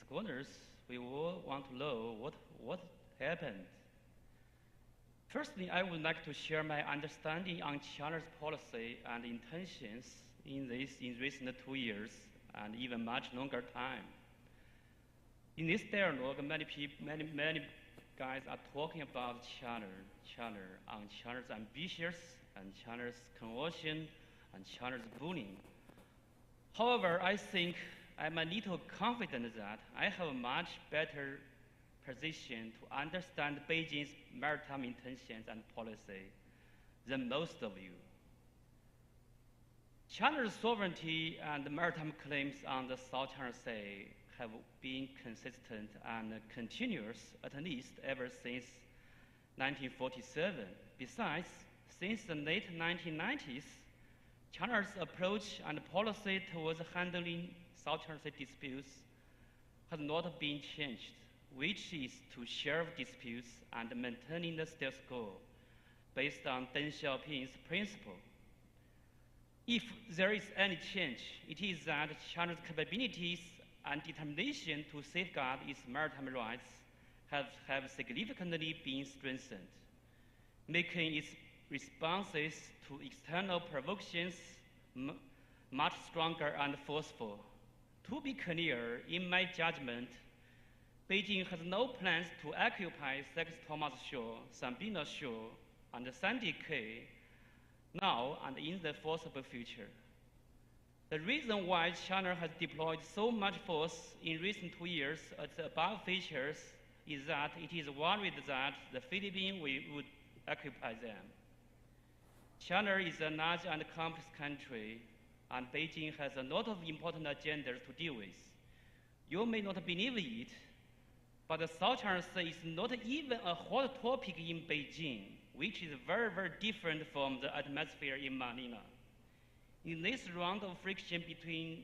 scholars, we all want to know what happened. Firstly, I would like to share my understanding on China's policy and intentions in recent 2 years and even much longer time. In this dialogue, many guys are talking about China, China's ambitions and China's conversion and China's bullying. However, I think I'm a little confident that I have a much better position to understand Beijing's maritime intentions and policy than most of you. China's sovereignty and maritime claims on the South China Sea have been consistent and continuous at least ever since 1947. Besides, since the late 1990s, China's approach and policy towards handling South China Sea disputes has not been changed, which is to share disputes and maintaining the status quo based on Deng Xiaoping's principle. If there is any change, it is that China's capabilities and determination to safeguard its maritime rights have significantly been strengthened, making its responses to external provocations much stronger and forceful. To be clear, in my judgment, Beijing has no plans to occupy St. Thomas Shore, Sabina Shore, and Sandy Cay now and in the foreseeable future. The reason why China has deployed so much force in recent 2 years at the above features is that it is worried that the Philippines would occupy them. China is a large and complex country, and Beijing has a lot of important agendas to deal with. You may not believe it, but the South China Sea is not even a hot topic in Beijing, which is very, very different from the atmosphere in Manila. In this round of friction between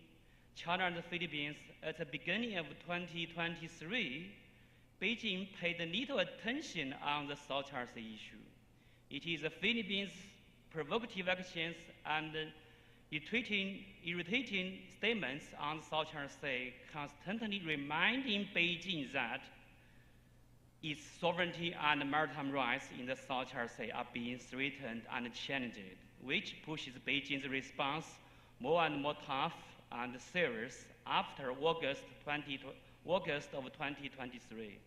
China and the Philippines at the beginning of 2023, Beijing paid little attention on the South China Sea issue. It is the Philippines' provocative actions and irritating statements on the South China Sea constantly reminding Beijing that its sovereignty and maritime rights in the South China Sea are being threatened and challenged, which pushes Beijing's response more and more tough and serious after August of 2023.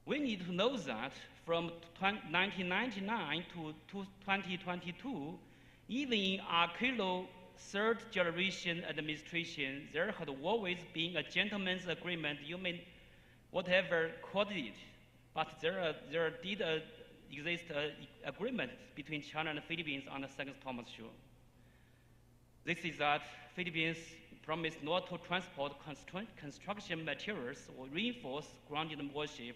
We need to know that from 1999 to 2022, even in Aquino's third generation administration, there had always been a gentleman's agreement, you may whatever called it, but there did exist an agreement between China and the Philippines on the St. Thomas Shore. This is that Philippines promised not to transport construction materials or reinforce grounded warship.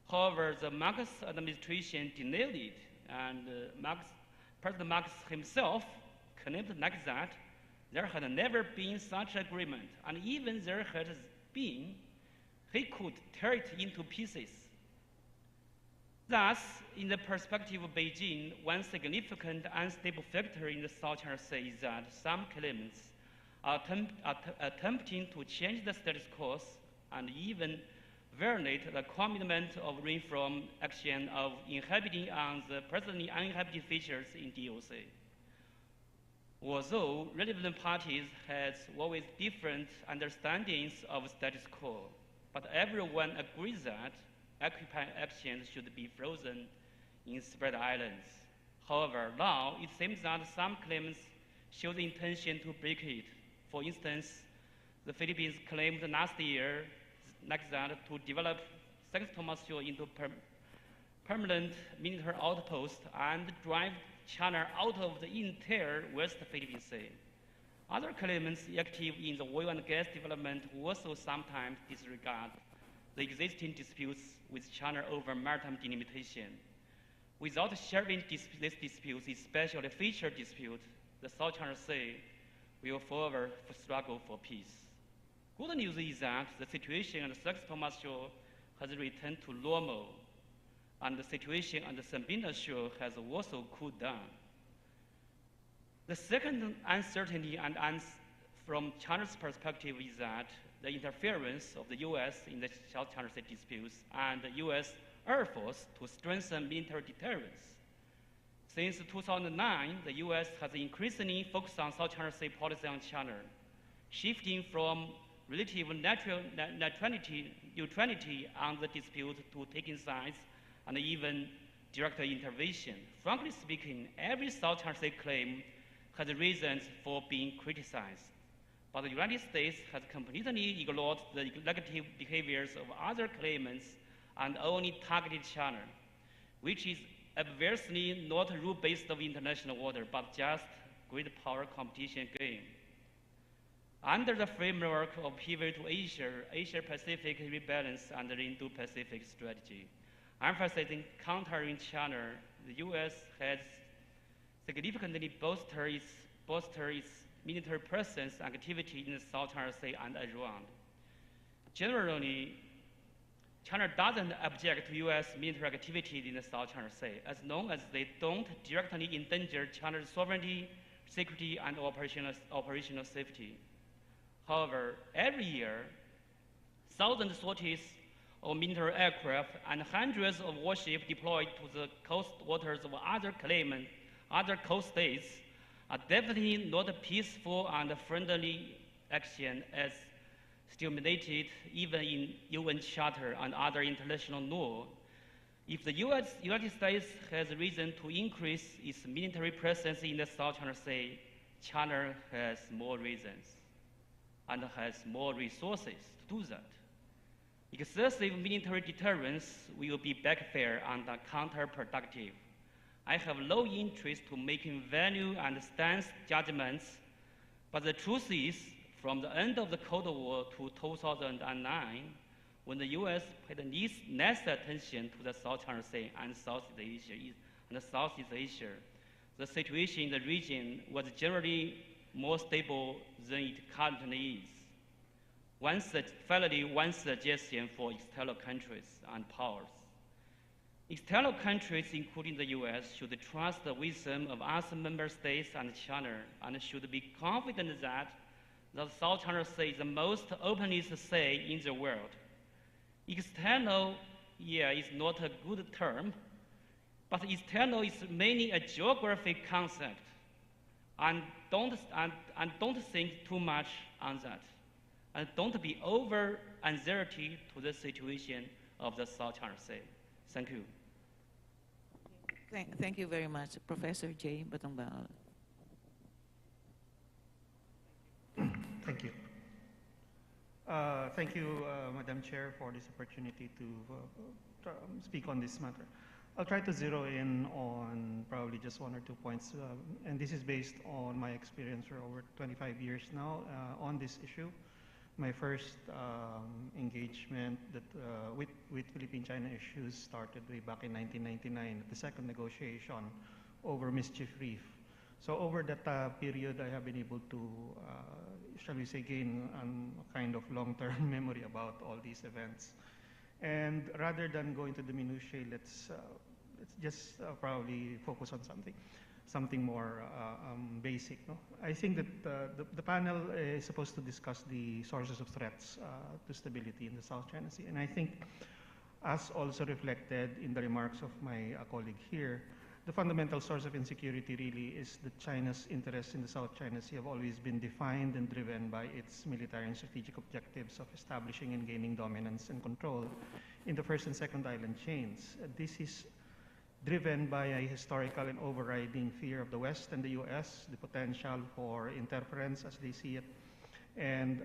However, the Marcos administration denied it, and President Marcos himself claimed like that there had never been such agreement, and even there had been, he could tear it into pieces. Thus, in the perspective of Beijing, one significant unstable factor in the South China Sea is that some claimants are attempting to change the status quo and even violate the commitment of reform action of inhabiting on the presently uninhabited features in DOC. Although relevant parties had always different understandings of status quo, but everyone agrees that occupying actions should be frozen in separate islands. However, now it seems that some claimants show the intention to break it. For instance, the Philippines claimed last year like that to develop St. Thomas Shore into permanent military outpost and drive China out of the entire West Philippine Sea. Other claimants active in the oil and gas development also sometimes disregard the existing disputes with China over maritime delimitation. Without sharing these disputes, especially feature dispute, the South China Sea will forever struggle for peace. Good news is that the situation on the St. Thomas Shore has returned to normal, and the situation on the Sabina Shore has also cooled down. The second uncertainty from China's perspective is that the interference of the U.S. in the South China Sea disputes and the U.S. Air Force to strengthen military deterrence. Since 2009, the U.S. has increasingly focused on South China Sea policy on China, shifting from relative neutrality on the dispute to taking sides and even direct intervention. Frankly speaking, every South China Sea claim has reasons for being criticized. But the United States has completely ignored the negative behaviors of other claimants and only targeted China, which is obviously not a rule-based of international order, but just great power competition game. Under the framework of pivot to Asia, Asia-Pacific rebalance and the Indo-Pacific strategy, emphasizing countering China, the U.S. has significantly bolstered its military presence and activity in the South China Sea and around. Generally, China doesn't object to U.S. military activity in the South China Sea as long as they don't directly endanger China's sovereignty, security, and operational safety. However, every year, thousands of sorties of military aircraft and hundreds of warships deployed to the coast waters of other coast states are definitely not a peaceful and friendly action as stimulated even in UN Charter and other international law. If the United States has reason to increase its military presence in the South China Sea, China has more reasons and has more resources to do that. Excessive military deterrence will be backfire and counterproductive. I have no interest to making value and stance judgments, but the truth is, from the end of the Cold War to 2009, when the U.S. paid less attention to the South China Sea and Southeast Asia, the situation in the region was generally more stable than it currently is. Finally, one suggestion for external countries and powers. External countries, including the U.S., should trust the wisdom of other member states and China, and should be confident that the South China Sea is the most openest sea in the world. External, is not a good term, but external is mainly a geographic concept, and don't think too much on that, and don't be over anxiety to the situation of the South China Sea. Thank you. Thank you very much, Professor J. Batongbal. Thank you. Thank you, Madam Chair, for this opportunity to speak on this matter. I'll try to zero in on probably just one or 2 points, and this is based on my experience for over 25 years now on this issue. My first engagement with Philippine-China issues started way back in 1999 at the second negotiation over Mischief Reef. So over that period, I have been able to, shall we say, gain a kind of long-term memory about all these events. And rather than go into the minutiae, let's just probably focus on something more basic. No? I think that the panel is supposed to discuss the sources of threats to stability in the South China Sea. And I think, as also reflected in the remarks of my colleague here, the fundamental source of insecurity really is that China's interests in the South China Sea have always been defined and driven by its military and strategic objectives of establishing and gaining dominance and control in the first and second island chains. This is driven by a historical and overriding fear of the West and the U.S., the potential for interference as they see it. And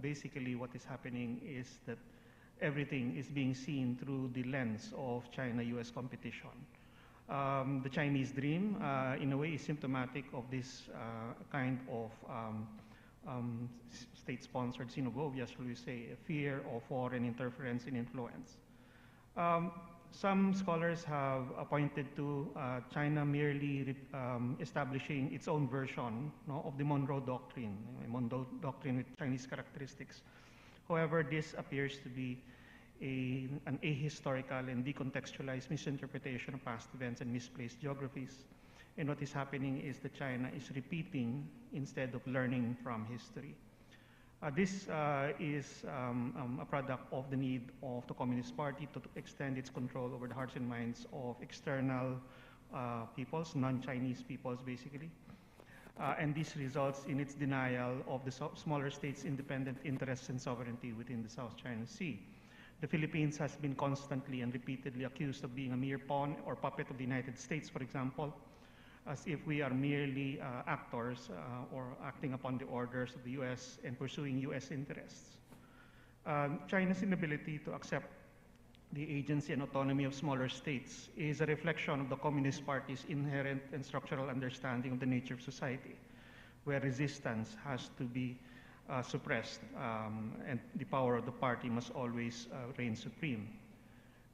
basically what is happening is that everything is being seen through the lens of China-U.S. competition. The Chinese dream, in a way, is symptomatic of this kind of state-sponsored xenophobia, shall we say, a fear of foreign interference and influence. Some scholars have pointed to China merely establishing its own version of the Monroe Doctrine, a Monroe Doctrine with Chinese characteristics. However, this appears to be an ahistorical and decontextualized misinterpretation of past events and misplaced geographies. And what is happening is that China is repeating instead of learning from history. This is a product of the need of the Communist Party to extend its control over the hearts and minds of external peoples, non-Chinese peoples basically. And this results in its denial of the smaller states' independent interests and sovereignty within the South China Sea. The Philippines has been constantly and repeatedly accused of being a mere pawn or puppet of the United States, for example, as if we are merely actors or acting upon the orders of the US and pursuing US interests. China's inability to accept the agency and autonomy of smaller states is a reflection of the Communist Party's inherent and structural understanding of the nature of society, where resistance has to be suppressed and the power of the party must always reign supreme.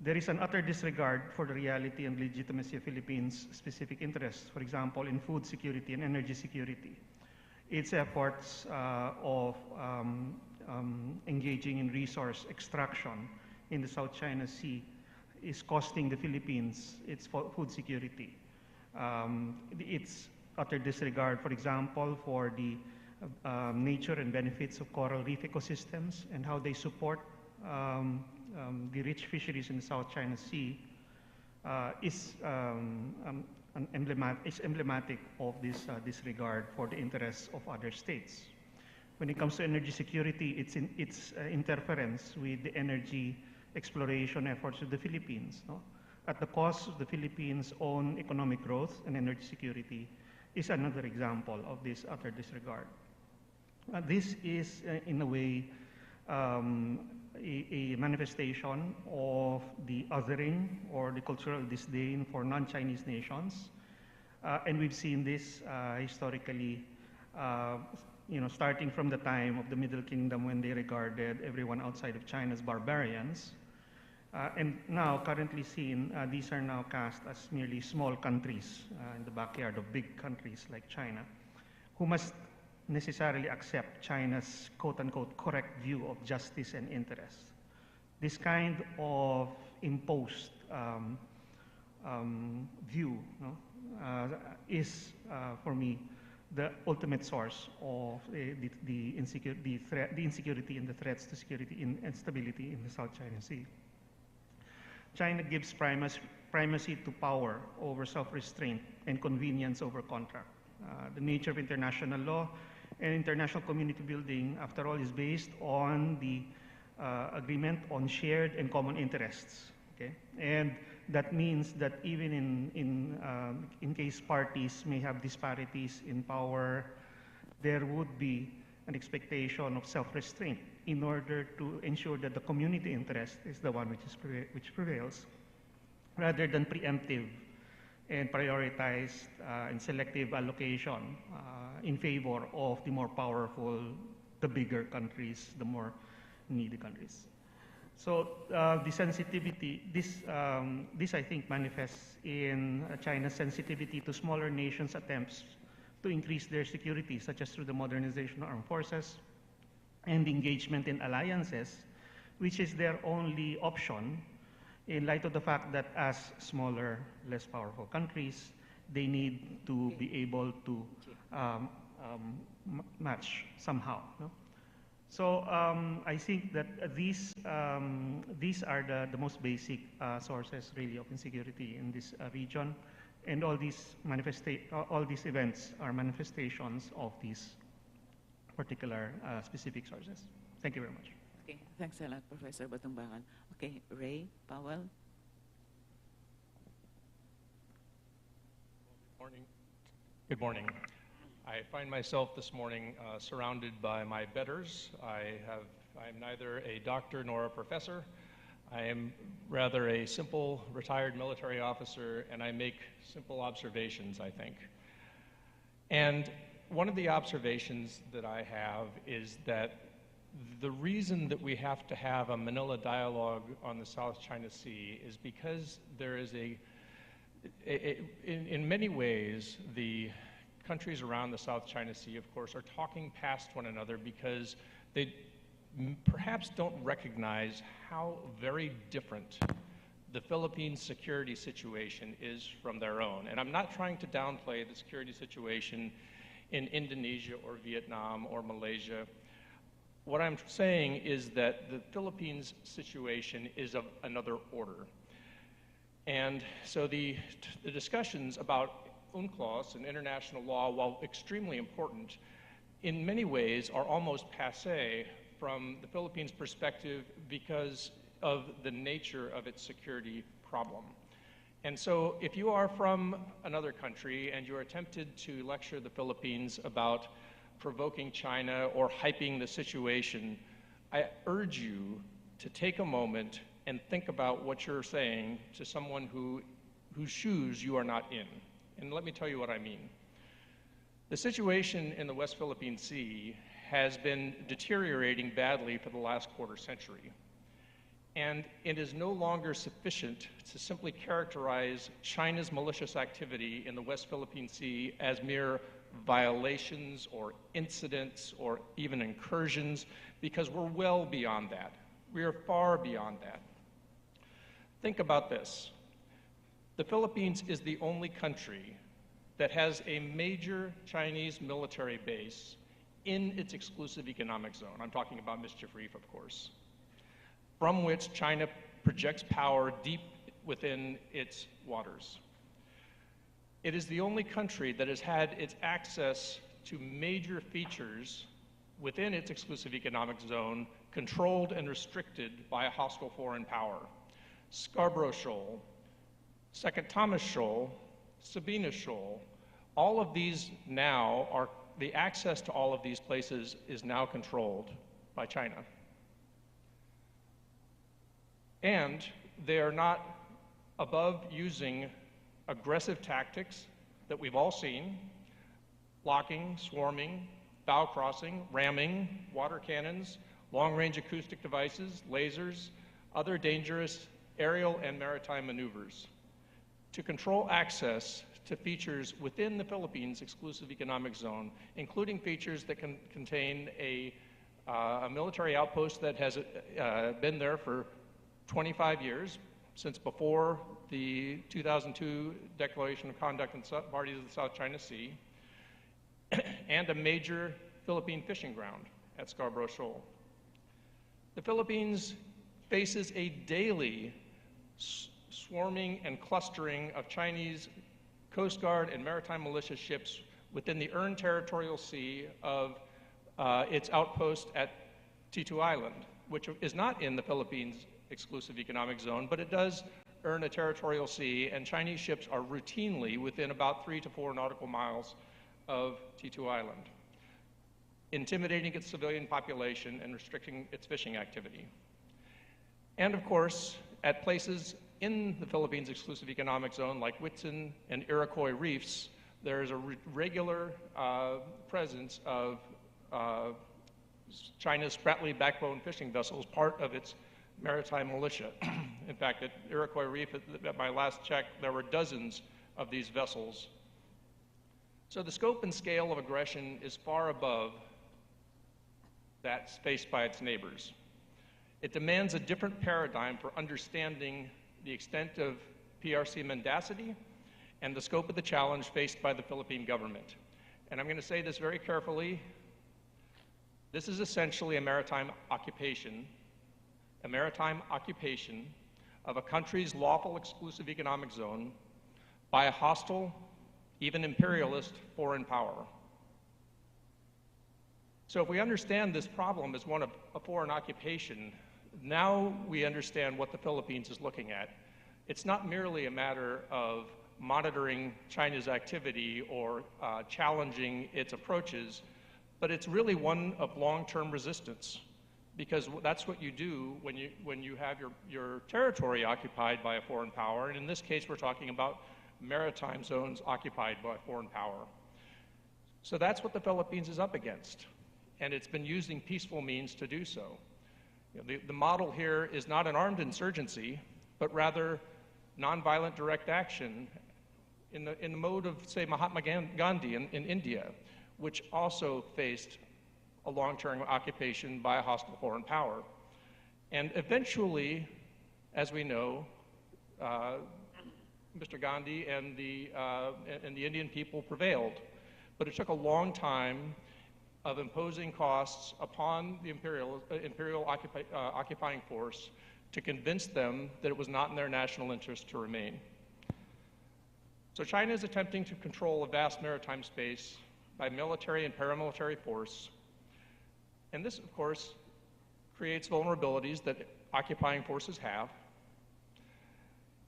There is an utter disregard for the reality and legitimacy of Philippines' specific interests, for example, in food security and energy security. Its efforts of engaging in resource extraction in the South China Sea is costing the Philippines its food security. Its utter disregard, for example, for the nature and benefits of coral reef ecosystems and how they support the rich fisheries in the South China Sea is emblematic of this disregard for the interests of other states. When it comes to energy security, its interference with the energy exploration efforts of the Philippines, no? At the cost of the Philippines' own economic growth and energy security is another example of this utter disregard. This is, in a way, a manifestation of the othering or the cultural disdain for non-Chinese nations. And we've seen this historically, starting from the time of the Middle Kingdom when they regarded everyone outside of China as barbarians. And now, currently seen, these are now cast as merely small countries in the backyard of big countries like China, who must necessarily accept China's quote-unquote correct view of justice and interest. This kind of imposed view is, for me, the ultimate source of the insecurity and the threats to security and stability in the South China Sea. China gives primacy to power over self-restraint and convenience over contract. The nature of international law and international community building, after all, is based on the agreement on shared and common interests. Okay? And that means that even in case parties may have disparities in power, there would be an expectation of self-restraint in order to ensure that the community interest is the one which prevails, rather than preemptive and prioritized and selective allocation in favor of the more powerful, the bigger countries, the more needy countries. So the sensitivity, this I think manifests in China's sensitivity to smaller nations' attempts to increase their security, such as through the modernization of armed forces and engagement in alliances, which is their only option in light of the fact that as smaller, less powerful countries, they need to be able to match somehow. No? So I think that these are the most basic sources really of insecurity in this region, and all these events are manifestations of these particular specific sources. Thank you very much. Okay, thanks a lot, Professor Batungbangan. Okay, Ray Powell. Morning. Good morning. I find myself this morning surrounded by my betters. I'm neither a doctor nor a professor. I am rather a simple retired military officer, and I make simple observations, I think. And one of the observations that I have is that the reason that we have to have a Manila dialogue on the South China Sea is because there is in many ways, the countries around the South China Sea, of course, are talking past one another because they perhaps don't recognize how very different the Philippines' security situation is from their own. And I'm not trying to downplay the security situation in Indonesia or Vietnam or Malaysia. What I'm saying is that the Philippines situation is of another order. And so the discussions about UNCLOS and international law, while extremely important, in many ways are almost passé from the Philippines' perspective because of the nature of its security problem. And so if you are from another country and you're tempted to lecture the Philippines about provoking China or hyping the situation, I urge you to take a moment and think about what you're saying to someone whose shoes you are not in. And let me tell you what I mean. The situation in the West Philippine Sea has been deteriorating badly for the last quarter century. And it is no longer sufficient to simply characterize China's malicious activity in the West Philippine Sea as mere violations or incidents or even incursions, because we're well beyond that. We are far beyond that. Think about this. The Philippines is the only country that has a major Chinese military base in its exclusive economic zone. I'm talking about Mischief Reef, of course, from which China projects power deep within its waters. It is the only country that has had its access to major features within its exclusive economic zone controlled and restricted by a hostile foreign power. Scarborough Shoal, Second Thomas Shoal, Sabina Shoal, all of these now are, the access to all of these places is now controlled by China. And they are not above using aggressive tactics that we've all seen: locking, swarming, bow crossing, ramming, water cannons, long-range acoustic devices, lasers, other dangerous aerial and maritime maneuvers to control access to features within the Philippines' exclusive economic zone, including features that can contain a military outpost that has been there for 25 years, since before the 2002 Declaration of Conduct in parties of the South China Sea, and a major Philippine fishing ground at Scarborough Shoal. The Philippines faces a daily swarming and clustering of Chinese Coast Guard and maritime militia ships within the earned territorial sea of its outpost at T2 Island, which is not in the Philippines' exclusive economic zone, but it does earn a territorial sea, and Chinese ships are routinely within about 3 to 4 nautical miles of T2 Island, intimidating its civilian population and restricting its fishing activity. And of course, at places in the Philippines' exclusive economic zone, like Whitsun and Iroquois reefs, there is a regular presence of China's Spratly backbone fishing vessels, part of its maritime militia. In fact, at Iroquois Reef, at my last check, there were dozens of these vessels. So the scope and scale of aggression is far above that faced by its neighbors. It demands a different paradigm for understanding the extent of PRC mendacity and the scope of the challenge faced by the Philippine government. And I'm going to say this very carefully. This is essentially a maritime occupation of a country's lawful exclusive economic zone by a hostile, even imperialist foreign power. So if we understand this problem as one of a foreign occupation, now we understand what the Philippines is looking at. It's not merely a matter of monitoring China's activity or challenging its approaches, but it's really one of long-term resistance, because that's what you do when you have your territory occupied by a foreign power, and in this case we're talking about maritime zones occupied by a foreign power. So that's what the Philippines is up against, and it's been using peaceful means to do so. You know, the model here is not an armed insurgency, but rather nonviolent direct action in the mode of, say, Mahatma Gandhi in India, which also faced a long-term occupation by a hostile foreign power. And eventually, as we know, Mr. Gandhi and the Indian people prevailed. But it took a long time, of imposing costs upon the imperial occupying force to convince them that it was not in their national interest to remain. So China is attempting to control a vast maritime space by military and paramilitary force. And this, of course, creates vulnerabilities that occupying forces have.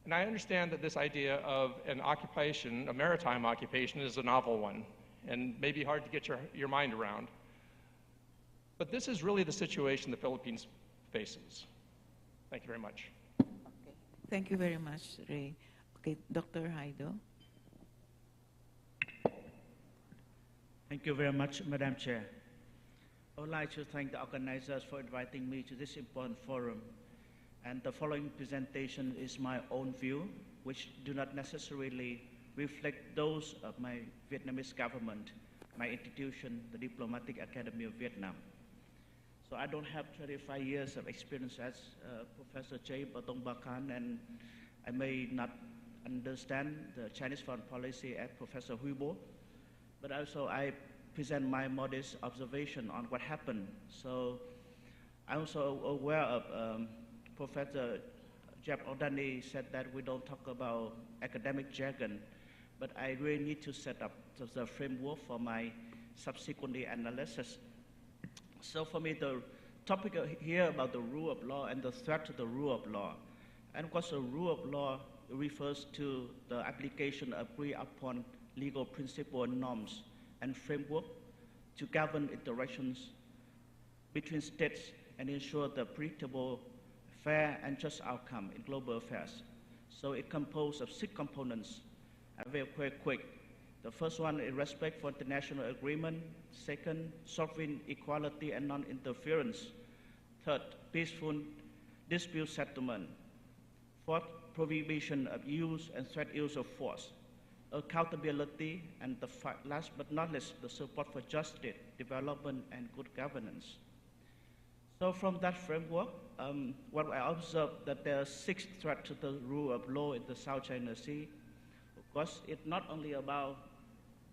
And I understand that this idea of an occupation, a maritime occupation, is a novel one and may be hard to get your mind around. But this is really the situation the Philippines faces. Thank you very much. Okay. Thank you very much, Ray. Okay, Dr. Haido. Thank you very much, Madam Chair. I would like to thank the organizers for inviting me to this important forum. And the following presentation is my own view, which do not necessarily reflect those of my Vietnamese government, my institution, the Diplomatic Academy of Vietnam. So I don't have 25 years of experience as Professor J. Batong Bakan, and I may not understand the Chinese foreign policy as Professor Huy Bo, but also I present my modest observation on what happened. So I'm also aware of Professor Jeff O'Donnell said that we don't talk about academic jargon, but I really need to set up the framework for my subsequent analysis. So for me, the topic here about the rule of law and the threat to the rule of law. And of course, the rule of law refers to the application of agreed upon legal principles and norms and framework to govern interactions between states and ensure the predictable, fair, and just outcome in global affairs. So it composed of 6 components. Very quick. The first one is respect for international agreement. Second, sovereign equality and non-interference. Third, peaceful dispute settlement. Fourth, prohibition of use and threat use of force. Accountability, and last but not least, the support for justice, development, and good governance. So from that framework, what I observed that there are 6 threats to the rule of law in the South China Sea. Of course, it's not only about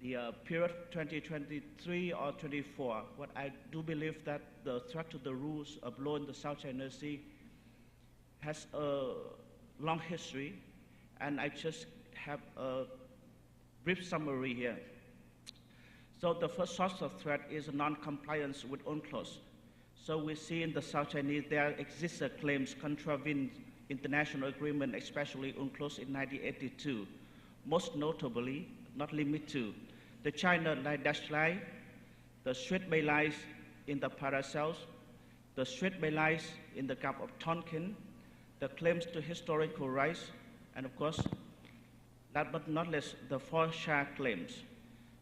the period 2023 or 24. What I do believe that the threat to the rules of law in the South China Sea has a long history, and I just have a brief summary here. So the first source of threat is non-compliance with UNCLOS. So we see in the South Chinese there exists claims contravene international agreement, especially UNCLOS in 1982. Most notably, not limited to, the China Dash Line, the Strait Bay Lines in the Paracels, the Strait Bay Lines in the Gulf of Tonkin, the claims to historical rights, and of course, last but not least, the foreshore claims.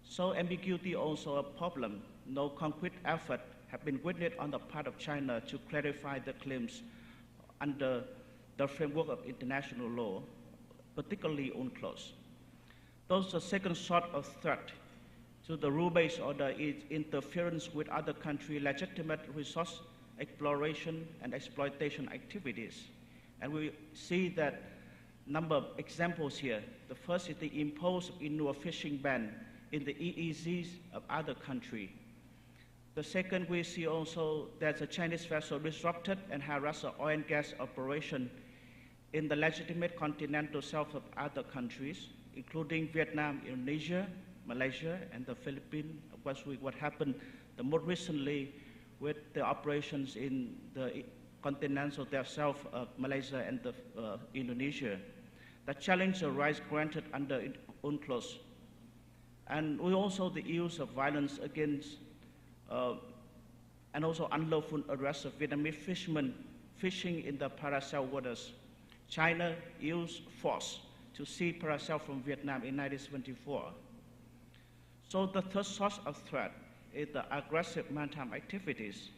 So ambiguity also a problem. No concrete effort have been witnessed on the part of China to clarify the claims under the framework of international law, particularly UNCLOS. Thus, the second sort of threat to the rule-based order is interference with other countries' legitimate resource exploration and exploitation activities. And we see that number of examples here. The first is the imposed indoor fishing ban in the EEZs of other countries. The second, we see also that the Chinese vessel disrupted and harassed oil and gas operation in the legitimate continental shelf of other countries, including Vietnam, Indonesia, Malaysia, and the Philippines. Of course, what happened the more recently with the operations in the continental shelf of Malaysia and Indonesia. The challenge the rights granted under UNCLOS. And we also the use of violence against and also unlawful arrest of Vietnamese fishermen fishing in the Paracel waters. China used force to seize Paracel from Vietnam in 1974. So the third source of threat is the aggressive maritime activities.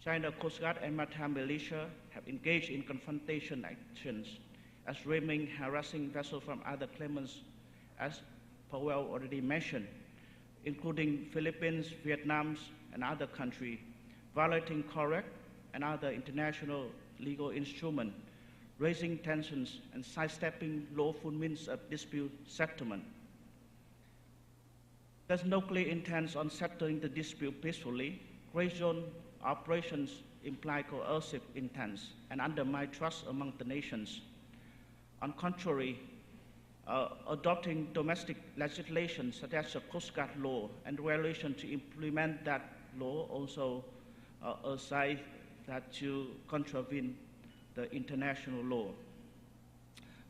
China Coast Guard and maritime militia have engaged in confrontation actions as ramming, harassing vessels from other claimants, as Powell already mentioned, including Philippines, Vietnam, and other countries, violating correct and other international legal instruments, raising tensions and sidestepping lawful means of dispute settlement. There's no clear intent on settling the dispute peacefully. Gray zone operations imply coercive intents and undermine trust among the nations. On contrary, adopting domestic legislation such as the Coast Guard law and regulation to implement that law also a sign that to contravene the international law.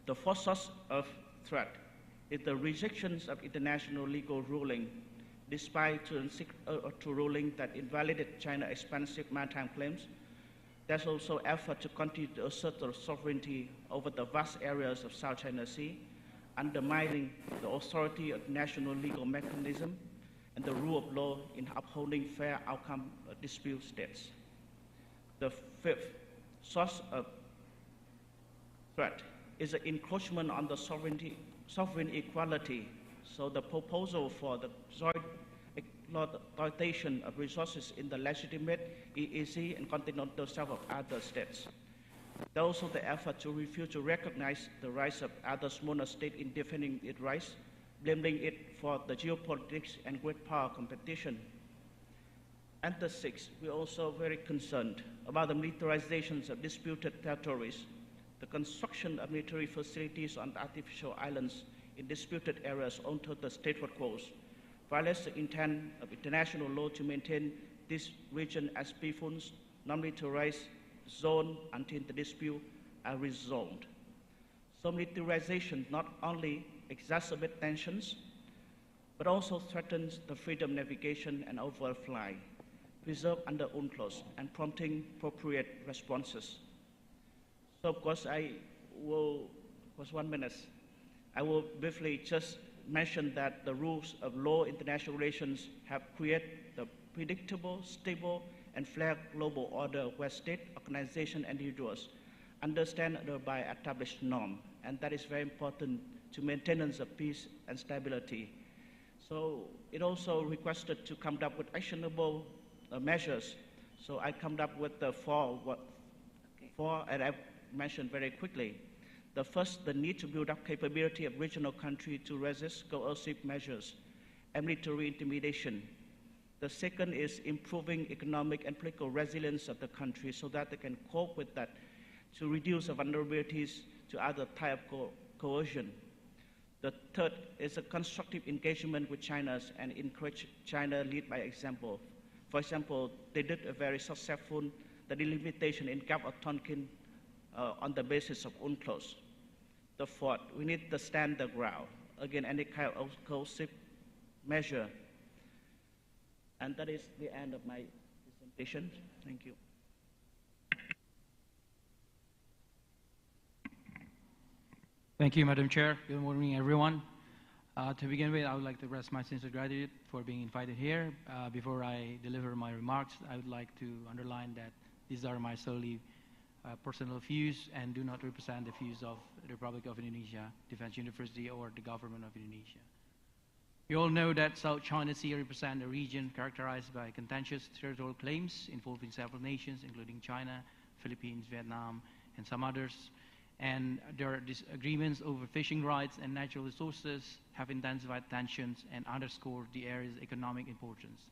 The fourth source of threat is the rejections of international legal ruling, despite to ruling that invalidated China's expansive maritime claims. There's also effort to continue to assert the sovereignty over the vast areas of South China Sea, undermining the authority of national legal mechanism and the rule of law in upholding fair outcome of dispute states. The fifth source of threat is the encroachment on the sovereign equality. So the proposal for the joint exploitation of resources in the legitimate EEZ and continental shelf of other states. There's also the effort to refuse to recognize the rights of other smaller states in defending its rights, blaming it for the geopolitics and great power competition. And the sixth, we're also very concerned about the militarizations of disputed territories, the construction of military facilities on artificial islands in disputed areas onto the statewide coast, violates the intent of international law to maintain this region as peaceful, non-militarized zone until the dispute are resolved. So militarization not only exacerbates tensions, but also threatens the freedom of navigation and overfly, preserved under UNCLOS and prompting appropriate responses. So of course I will briefly just mention that the rules of law international relations have created the predictable, stable, and fair global order where state, organizations, and individuals understand by established norm, and that is very important to maintenance of peace and stability. So it also requested to come up with actionable measures. So I come up with the four, and I've mentioned very quickly. The first, the need to build up capability of regional countries to resist coercive measures and military intimidation. The second is improving economic and political resilience of the country so that they can cope with that, to reduce the vulnerabilities to other type of coercion. The third is a constructive engagement with China and encourage China lead by example. For example, they did a very successful delimitation in Gulf of Tonkin on the basis of UNCLOS. The fourth, we need to stand the ground. Again, any kind of coercive measure. And that is the end of my presentation. Thank you. Thank you, Madam Chair. Good morning, everyone. To begin with, I would like to express my sincere gratitude for being invited here. Before I deliver my remarks, I would like to underline that these are my solely personal views and do not represent the views of the Republic of Indonesia, Defense University, or the government of Indonesia. We all know that South China Sea represents a region characterized by contentious territorial claims involving several nations, including China, Philippines, Vietnam, and some others. And their disagreements over fishing rights and natural resources have intensified tensions and underscored the area's economic importance.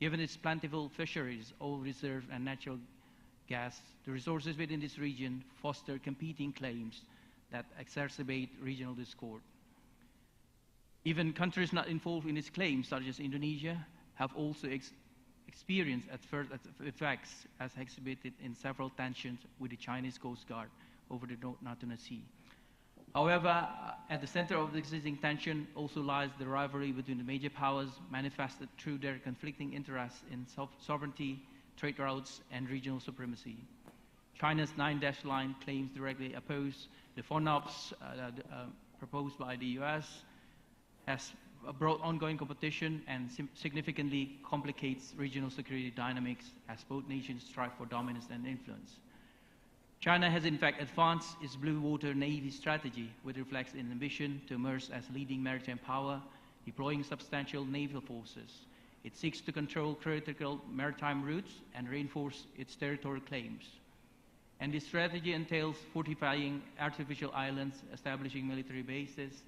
Given its plentiful fisheries, oil reserve, and natural gas, the resources within this region foster competing claims that exacerbate regional discord. Even countries not involved in its claims, such as Indonesia, have also experienced adverse effects as exhibited in several tensions with the Chinese Coast Guard over the North Natuna Sea. However, at the center of the existing tension also lies the rivalry between the major powers manifested through their conflicting interests in sovereignty, trade routes, and regional supremacy. China's 9-dash line claims directly oppose the FONOPs proposed by the US, has brought ongoing competition and significantly complicates regional security dynamics as both nations strive for dominance and influence. China has in fact advanced its blue water navy strategy, which reflects its ambition to emerge as leading maritime power, deploying substantial naval forces. It seeks to control critical maritime routes and reinforce its territorial claims. And this strategy entails fortifying artificial islands, establishing military bases,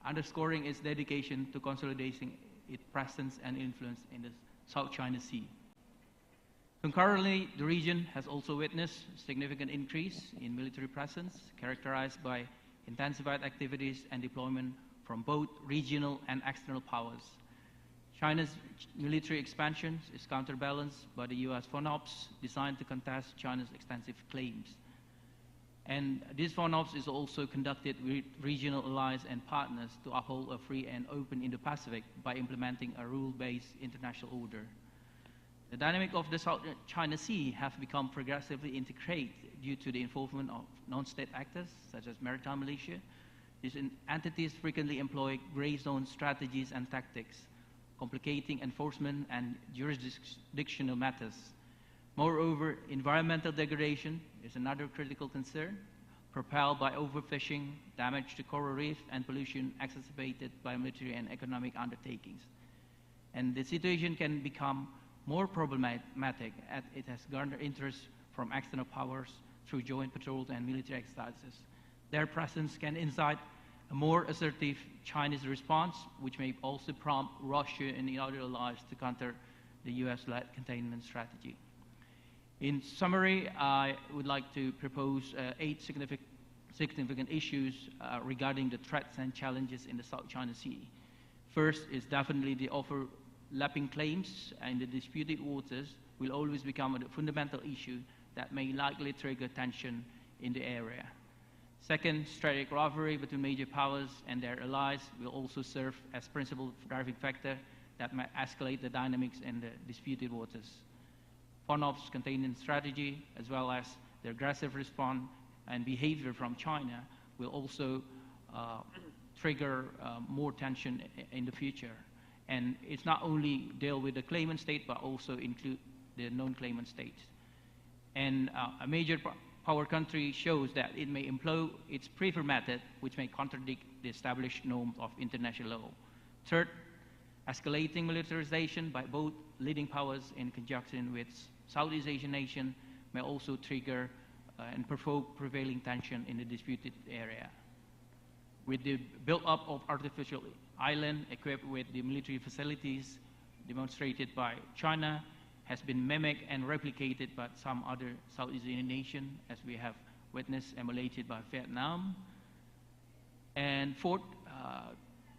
underscoring its dedication to consolidating its presence and influence in the South China Sea. Concurrently, the region has also witnessed a significant increase in military presence, characterized by intensified activities and deployment from both regional and external powers. China's military expansion is counterbalanced by the U.S. FONOPS designed to contest China's extensive claims. And this FONOPS is also conducted with regional allies and partners to uphold a free and open Indo-Pacific by implementing a rule-based international order. The dynamic of the South China Sea have become progressively integrated due to the involvement of non-state actors, such as Maritime militia. These entities frequently employ gray zone strategies and tactics, complicating enforcement and jurisdictional matters. Moreover, environmental degradation is another critical concern, propelled by overfishing, damage to coral reef, and pollution exacerbated by military and economic undertakings. And the situation can become more problematic as it has garnered interest from external powers through joint patrols and military exercises. Their presence can incite a more assertive Chinese response, which may also prompt Russia and the other allies to counter the US-led containment strategy. In summary, I would like to propose 8 significant issues regarding the threats and challenges in the South China Sea. First is definitely the overlapping claims and the disputed waters will always become a fundamental issue that may likely trigger tension in the area. Second, strategic rivalry between major powers and their allies will also serve as principal driving factor that might escalate the dynamics in the disputed waters. FONOP's containment strategy, as well as the aggressive response and behavior from China, will also trigger more tension in the future. And it's not only deal with the claimant state, but also include the non-claimant states. And a major power country shows that it may employ its preferred method, which may contradict the established norms of international law. Third, escalating militarization by both leading powers in conjunction with Southeast Asian nations may also trigger and provoke prevailing tension in the disputed area. With the build-up of artificial island equipped with the military facilities demonstrated by China has been mimicked and replicated by some other Southeast Asian nations, as we have witnessed emulated by Vietnam. And fourth,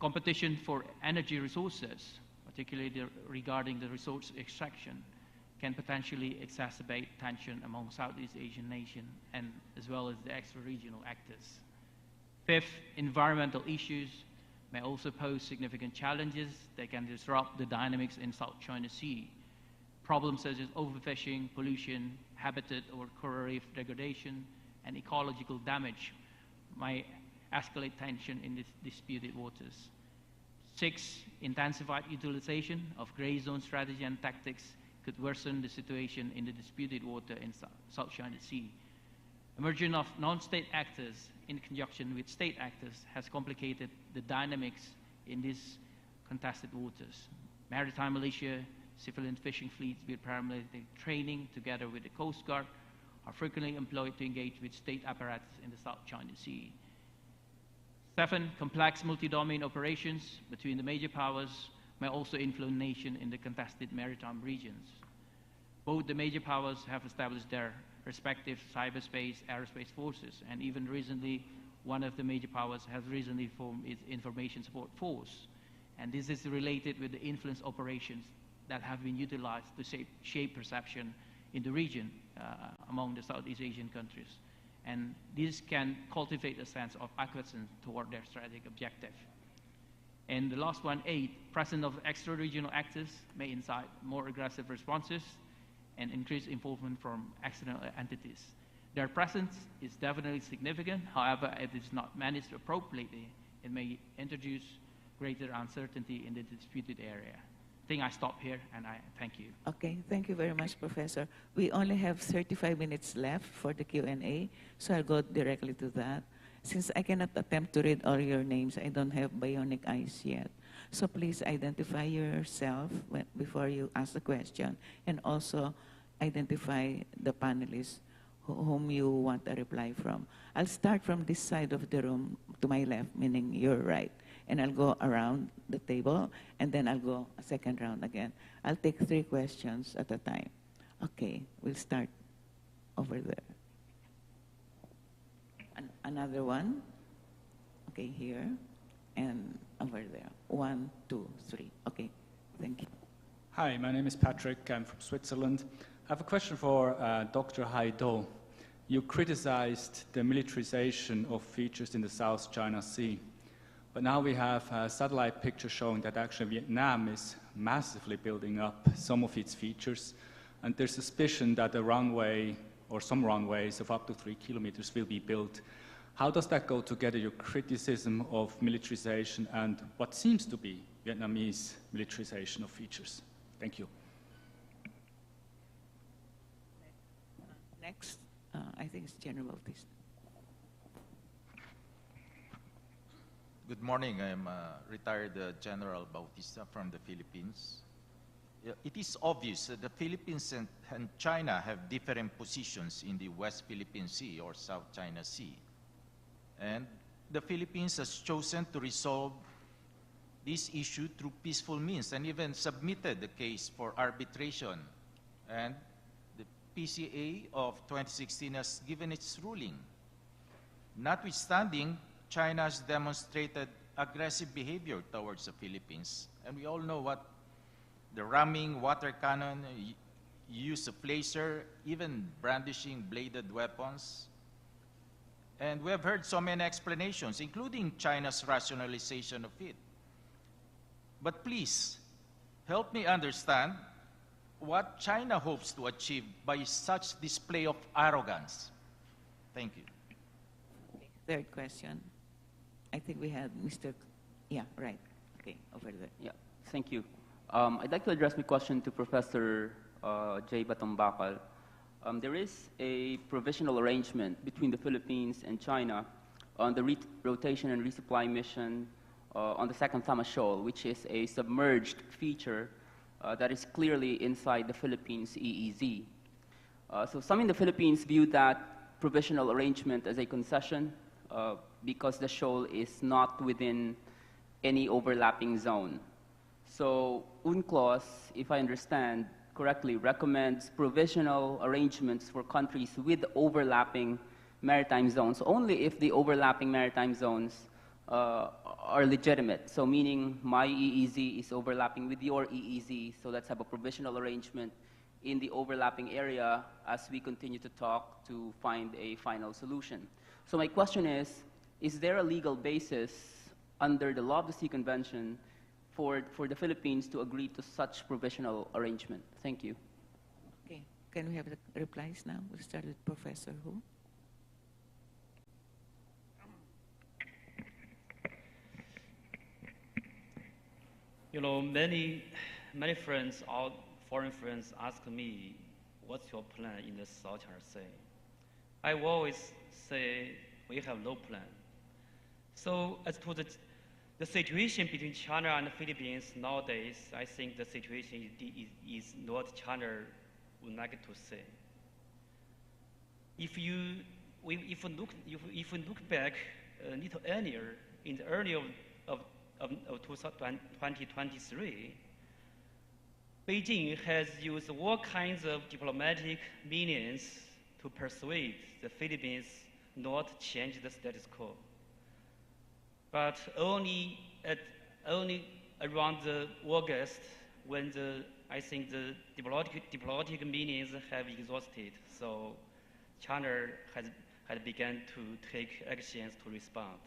competition for energy resources, particularly regarding the resource extraction, can potentially exacerbate tension among Southeast Asian nations and as well as the extra-regional actors. Fifth, environmental issues may also pose significant challenges that can disrupt the dynamics in South China Sea. Problems such as overfishing, pollution, habitat or coral reef degradation, and ecological damage might escalate tension in these disputed waters. Six, intensified utilization of gray zone strategy and tactics could worsen the situation in the disputed water in South China Sea. Emergence of non-state actors in conjunction with state actors has complicated the dynamics in these contested waters. Maritime militia, civilian fishing fleets with paramilitary training together with the Coast Guard are frequently employed to engage with state apparatus in the South China Sea. Seven, complex multi-domain operations between the major powers may also influence nations in the contested maritime regions. Both the major powers have established their respective cyberspace, aerospace forces, and even recently, one of the major powers has recently formed its information support force. And this is related with the influence operations that have been utilized to shape perception in the region among the Southeast Asian countries. And this can cultivate a sense of acquiescence toward their strategic objective. And the last one, 8, presence of extra-regional actors may incite more aggressive responses and increased involvement from external entities. Their presence is definitely significant. However, if it is not managed appropriately, it may introduce greater uncertainty in the disputed area. I think I stop here, and I thank you. Okay, thank you very much, Professor. We only have 35 minutes left for the Q&A, so I'll go directly to that. Since I cannot attempt to read all your names, I don't have bionic eyes yet. So please identify yourself before you ask the question, and also identify the panelists whom you want a reply from. I'll start from this side of the room to my left, meaning your right, and I'll go around the table, and then I'll go a second round again. I'll take 3 questions at a time. Okay, we'll start over there. Another one. Okay, here, and over there. 1, 2, 3. Okay, thank you. Hi, my name is Patrick. I'm from Switzerland. I have a question for Dr. Haido. You criticized the militarization of features in the South China Sea. But now we have a satellite picture showing that actually Vietnam is massively building up some of its features. And there's suspicion that a runway or some runways of up to 3 kilometers will be built. How does that go together, your criticism of militarization and what seems to be Vietnamese militarization of features? Thank you. Next, I think it's General Bautista. Good morning. I'm retired General Bautista from the Philippines. It is obvious that the Philippines and China have different positions in the West Philippine Sea or South China Sea. And the Philippines has chosen to resolve this issue through peaceful means and even submitted the case for arbitration. And the PCA of 2016 has given its ruling. Notwithstanding, China has demonstrated aggressive behavior towards the Philippines. And we all know what the ramming, water cannon, use of laser, even brandishing bladed weapons. And we have heard so many explanations, including China's rationalization of it. But please, help me understand what China hopes to achieve by such display of arrogance. Thank you. Third question. I think we had Mr. Yeah, right. Okay, over there. Yeah, thank you. I'd like to address my question to Professor J. Batumbakal. There is a provisional arrangement between the Philippines and China on the rotation and resupply mission on the second Tama Shoal, which is a submerged feature that is clearly inside the Philippines' EEZ. So some in the Philippines view that provisional arrangement as a concession because the shoal is not within any overlapping zone. So UNCLOS, if I understand correctly, recommends provisional arrangements for countries with overlapping maritime zones, only if the overlapping maritime zones are legitimate. So meaning my EEZ is overlapping with your EEZ, so let's have a provisional arrangement in the overlapping area as we continue to talk to find a final solution. So my question is there a legal basis under the Law of the Sea Convention for the Philippines to agree to such provisional arrangement? Thank you. Okay, can we have the replies now? We'll start with Professor Hu. You know, many friends, all foreign friends, ask me, "What's your plan in the South China Sea?" I always say we have no plan. So as to the situation between China and the Philippines nowadays, I think the situation is not China would like to say. If you look back a little earlier, in the early of 2023, Beijing has used all kinds of diplomatic means to persuade the Philippines not to change the status quo. But only around August, when I think the diplomatic means have exhausted, so China has begun to take actions to respond.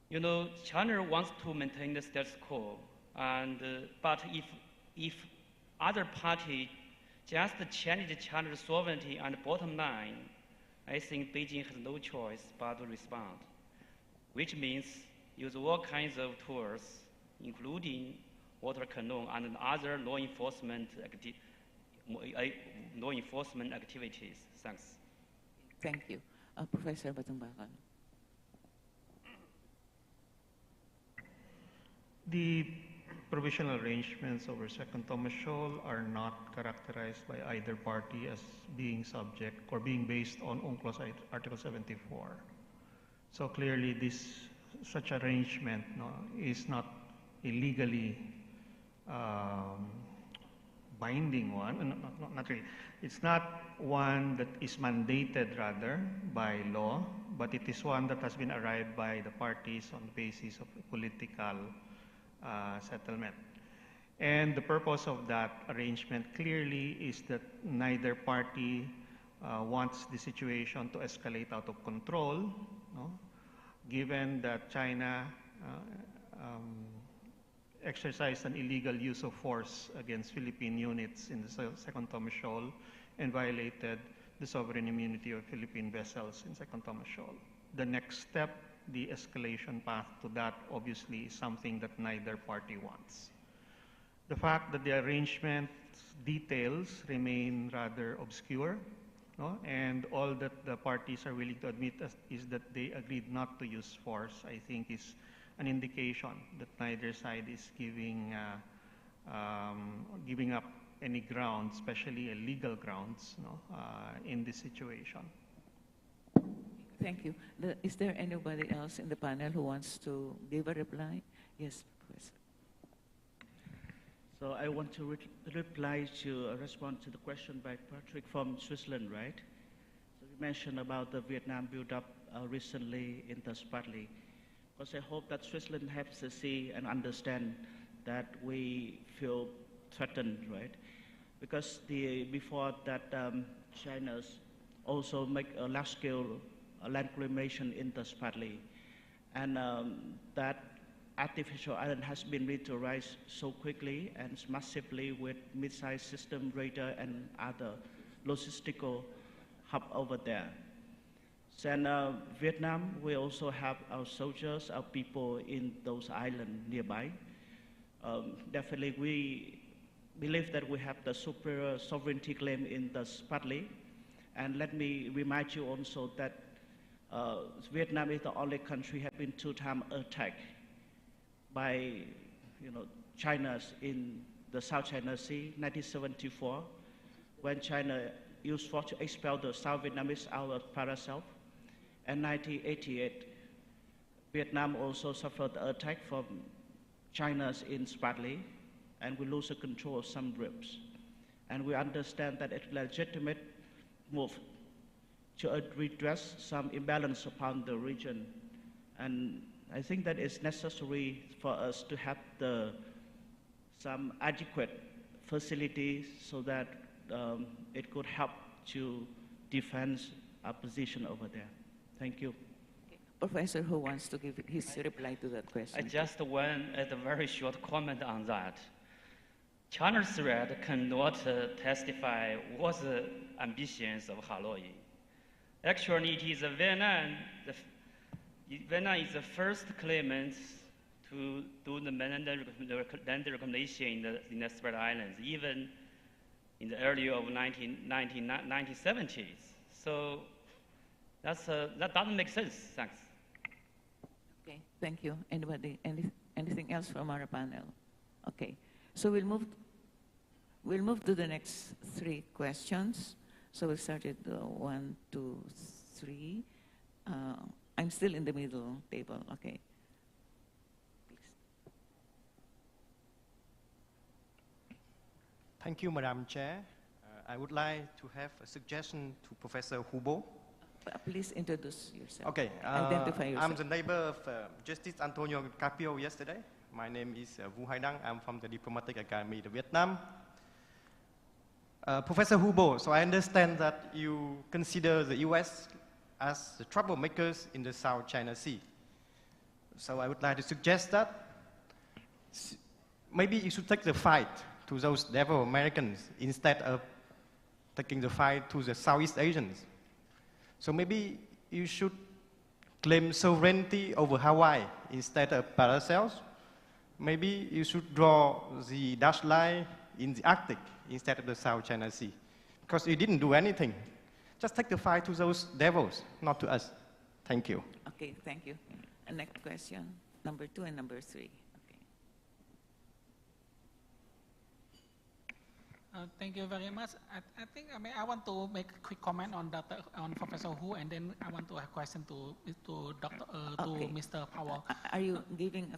You know, China wants to maintain the status quo, but if other party just challenge China's sovereignty and bottom line, I think Beijing has no choice but to respond, which means use all kinds of tools, including water cannon and other law enforcement activities. Thanks. Thank you. Professor Batumbakal. The provisional arrangements over Second Thomas Shoal are not characterized by either party as being subject or being based on UNCLOS Article 74. So clearly this such arrangement is not a legally binding one. Not really. It's not one that is mandated rather by law, but it is one that has been arrived by the parties on the basis of a political settlement. And the purpose of that arrangement clearly is that neither party wants the situation to escalate out of control, given that China exercised an illegal use of force against Philippine units in the Second Thomas Shoal and violated the sovereign immunity of Philippine vessels in Second Thomas Shoal. The next step, the escalation path to that, obviously is something that neither party wants. The fact that the arrangement details remain rather obscure, and all that the parties are willing to admit is that they agreed not to use force, I think is an indication that neither side is giving up any ground, especially legal grounds, in this situation. Thank you. Is there anybody else in the panel who wants to give a reply? Yes, Professor. So I want to reply to respond to the question by Patrick from Switzerland, right? So you mentioned about the Vietnam build-up recently in the Spratly. Because I hope that Switzerland has to see and understand that we feel threatened, right? Because before that, China's also make a large-scale land reclamation in the Spratly, and that artificial island has been militarized so quickly and massively with missile system, radar, and other logistical hub over there. And Vietnam, we also have our soldiers, our people in those islands nearby. Definitely, we believe that we have the superior sovereignty claim in the Spratly. And let me remind you also that Vietnam is the only country have been two-time attacked by China in the South China Sea, 1974, when China used force to expel the South Vietnamese out of Paracel. And 1988, Vietnam also suffered an attack from China in Spratly, and we lose the control of some rips. And we understand that it's a legitimate move to redress some imbalance upon the region. And I think that it's necessary for us to have some adequate facilities so that it could help to defend our position over there. Thank you. Professor, who wants to give his reply to that question? I just want a very short comment on that. China's threat cannot testify what's the ambitions of Hanoi. Actually, it is Vietnam. Vietnam is the first claimant to do the land reclamation in the Spratly Islands, even in the early of 1970s. So that doesn't make sense. Thanks. Okay, thank you. Anybody? Anything else from our panel? Okay, so we'll move to the next three questions. So we'll start at 1, 2, 3. I'm still in the middle table. Okay. Please. Thank you, Madam Chair. I would like to have a suggestion to Professor Hubo. Please introduce yourself. Okay. Identify yourself. I'm the neighbor of Justice Antonio Carpio yesterday. My name is Vu Hai Dang. I'm from the Diplomatic Academy of Vietnam. Professor Hubo, so I understand that you consider the U.S. as the troublemakers in the South China Sea. So I would like to suggest that maybe you should take the fight to those devil Americans instead of taking the fight to the Southeast Asians. So maybe you should claim sovereignty over Hawaii instead of Paracels. Maybe you should draw the dashed line in the Arctic instead of the South China Sea, because you didn't do anything. Just take the fight to those devils, not to us. Thank you. Okay, thank you. And next question, number 2 and number 3. Okay. Thank you very much. I think I want to make a quick comment on on Professor Hu, and then I want to have a question to Okay. Mr. Powell. Are you giving?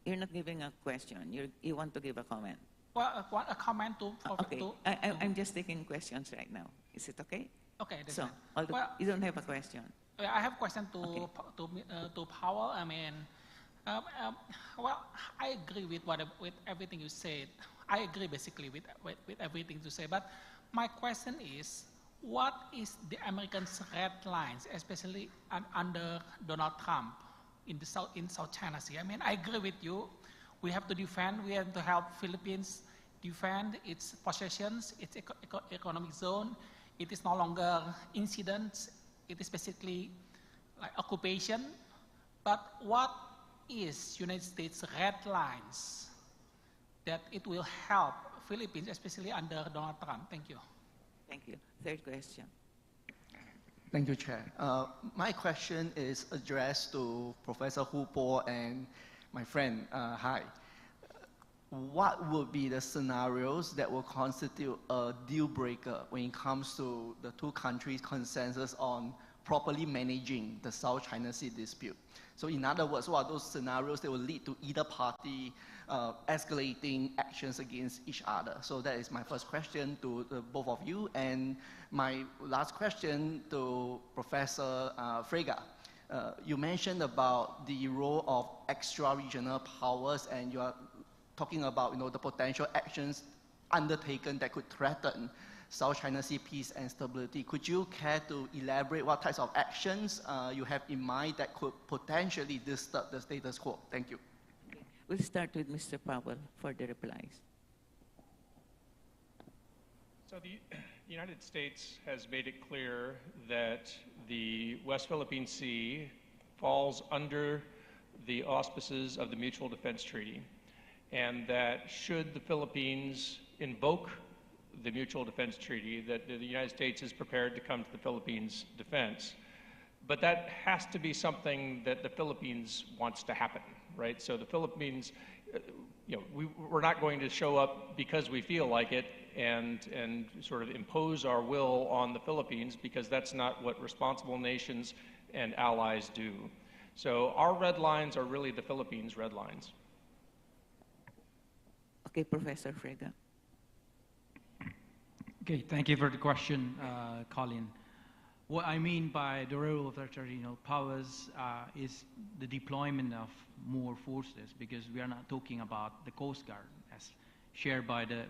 You're not giving a question. You want to give a comment. Well, a comment to Okay. I'm just taking questions right now. Is it okay? Okay, that's So, fine. Well, you don't have a question. I have a question to Okay. to Powell. Well, I agree with everything you said. I agree basically with everything you say. But my question is, what is the Americans' red lines, especially under Donald Trump in South China Sea? I agree with you. We have to defend. We have to help Philippines defend its possessions, its economic zone. It is no longer incidents. It is basically like occupation. But what is United States red lines that it will help Philippines, especially under Donald Trump? Thank you. Thank you. Third question. Thank you, Chair. My question is addressed to Professor Hu Po and my friend Hai. What would be the scenarios that will constitute a deal breaker when it comes to the two countries' consensus on properly managing the South China Sea dispute? So in other words, what are those scenarios that will lead to either party escalating actions against each other? So that is my first question to both of you. And my last question to Professor Frege. You mentioned about the role of extra-regional powers, and you are talking about the potential actions undertaken that could threaten South China Sea peace and stability. Could you care to elaborate what types of actions you have in mind that could potentially disturb the status quo? Thank you. We'll start with Mr. Powell for the replies. So the United States has made it clear that the West Philippine Sea falls under the auspices of the Mutual Defense Treaty, and that should the Philippines invoke the Mutual Defense Treaty, that the United States is prepared to come to the Philippines' defense. But that has to be something that the Philippines wants to happen, right? So the Philippines, we're not going to show up because we feel like it and sort of impose our will on the Philippines, because that's not what responsible nations and allies do. So our red lines are really the Philippines' red lines. Okay, Professor Frege. Okay, thank you for the question, Colin. What I mean by the role of territorial powers is the deployment of more forces, because we are not talking about the Coast Guard as shared by the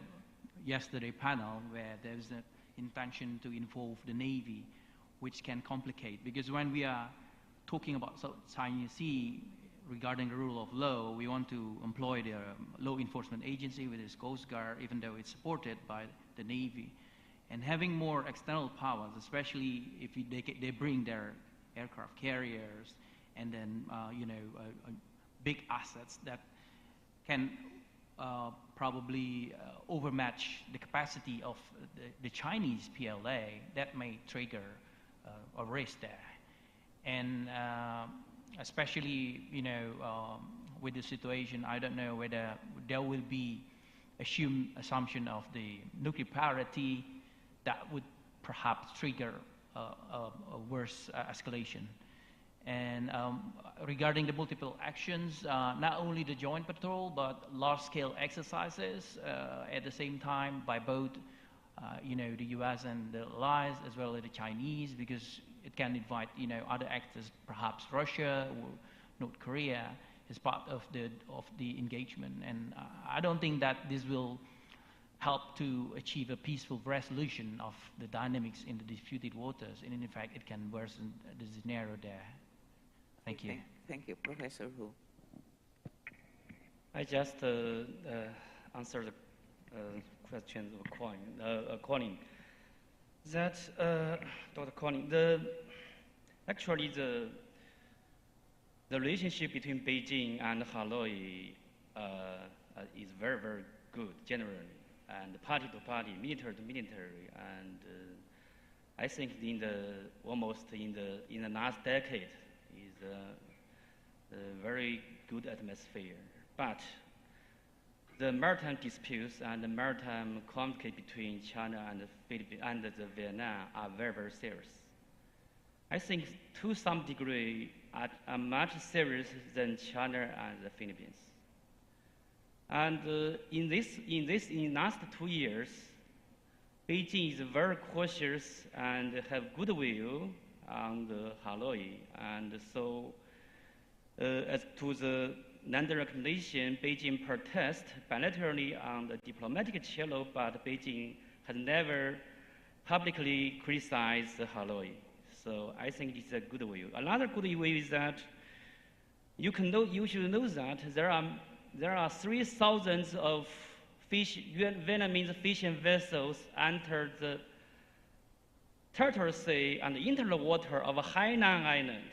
yesterday panel, where there's an intention to involve the Navy, which can complicate. Because when we are talking about South China Sea, regarding the rule of law, we want to employ the law enforcement agency with its Coast Guard, even though it's supported by the Navy. And having more external powers, especially if they bring their aircraft carriers and then big assets that can probably overmatch the capacity of the Chinese PLA, that may trigger a risk there. And especially, with the situation, I don't know whether there will be assumption of the nuclear parity that would perhaps trigger a worse escalation. And regarding the multiple actions, not only the joint patrol, but large-scale exercises at the same time by both, the U.S. and the allies, as well as the Chinese, because it can invite, other actors, perhaps Russia or North Korea, as part of the engagement. And I don't think that this will help to achieve a peaceful resolution of the dynamics in the disputed waters. And in fact, it can worsen the scenario there. Thank you. Thank you, Professor Hu. I just answer the questions of Colin. That Dr. Colin, actually the relationship between Beijing and Hanoi is very, very good generally, and party to party, military to military, and I think almost in the last decade is a very good atmosphere. But the maritime disputes and the maritime conflict between China and the Philippines and the Vietnam are very, very serious. I think to some degree are much serious than China and the Philippines. And in the last 2 years, Beijing is very cautious and have goodwill on the Hanoi. And so as to the land recognition, Beijing protests bilaterally on the diplomatic channel, but Beijing has never publicly criticized Hanoi. So I think it's a goodwill. Another goodwill is that you should know that there are 3,000 of Vietnamese fishing vessels enter the territorial sea and internal water of Hainan Island.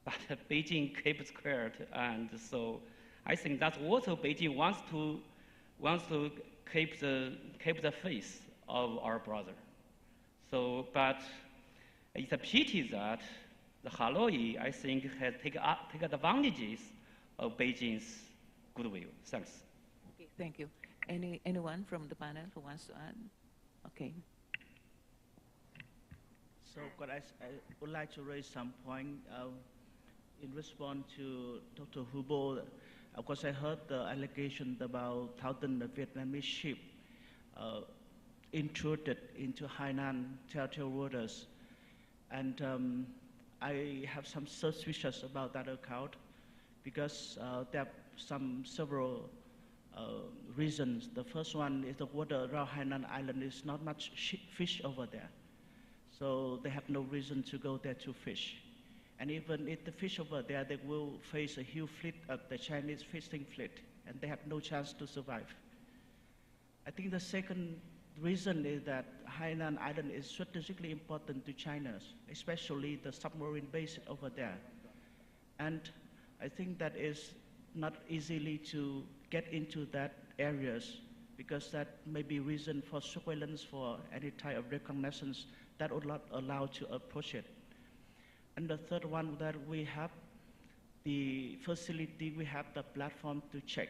But Beijing keeps quiet, and so I think that's also Beijing wants to keep the face of our brother. So, but it's a pity that the Hanoi, I think, has taken advantages of Beijing's goodwill. Thanks. Okay, thank you. Anyone from the panel who wants to add? Okay. So I would like to raise some point in response to Dr. Hubo. Of course, I heard the allegation about 1,000 Vietnamese ships intruded into Hainan territorial waters. And I have some suspicions about that account because there are several reasons. The first one is the water around Hainan Island is not much fish over there. So they have no reason to go there to fish. And even if the fish over there, they will face a huge fleet of the Chinese fishing fleet, and they have no chance to survive. I think the second reason is that Hainan Island is strategically important to China, especially the submarine base over there. And I think that is not easily to get into that areas because that may be reason for surveillance for any type of reconnaissance that would not allow to approach it. And the third one, that we have the facility, we have the platform to check.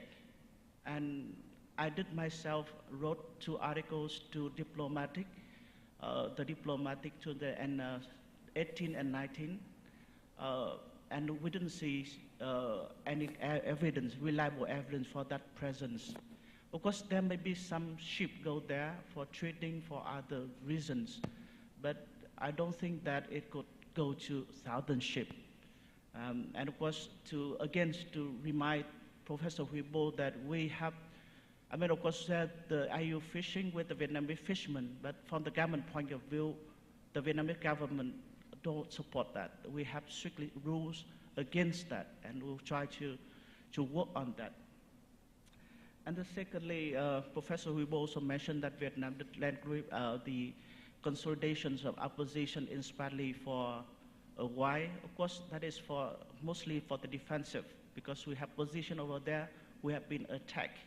And I did myself wrote 2 articles to diplomatic, the diplomatic to the 18 and 19, and we didn't see any evidence, reliable evidence for that presence. Of course, there may be some ship go there for trading for other reasons, but I don't think that it could go to 1,000 ships. And of course, to remind Professor Huibo that we have, I mean, of course, the IU fishing with the Vietnamese fishermen, but from the government point of view, the Vietnamese government don't support that. We have strictly rules against that, and we'll try to work on that. And then secondly, Professor Huibo also mentioned that Vietnam, the consolidations of opposition is partly for why? Of course, that is mostly for the defensive, because we have position over there, we have been attacked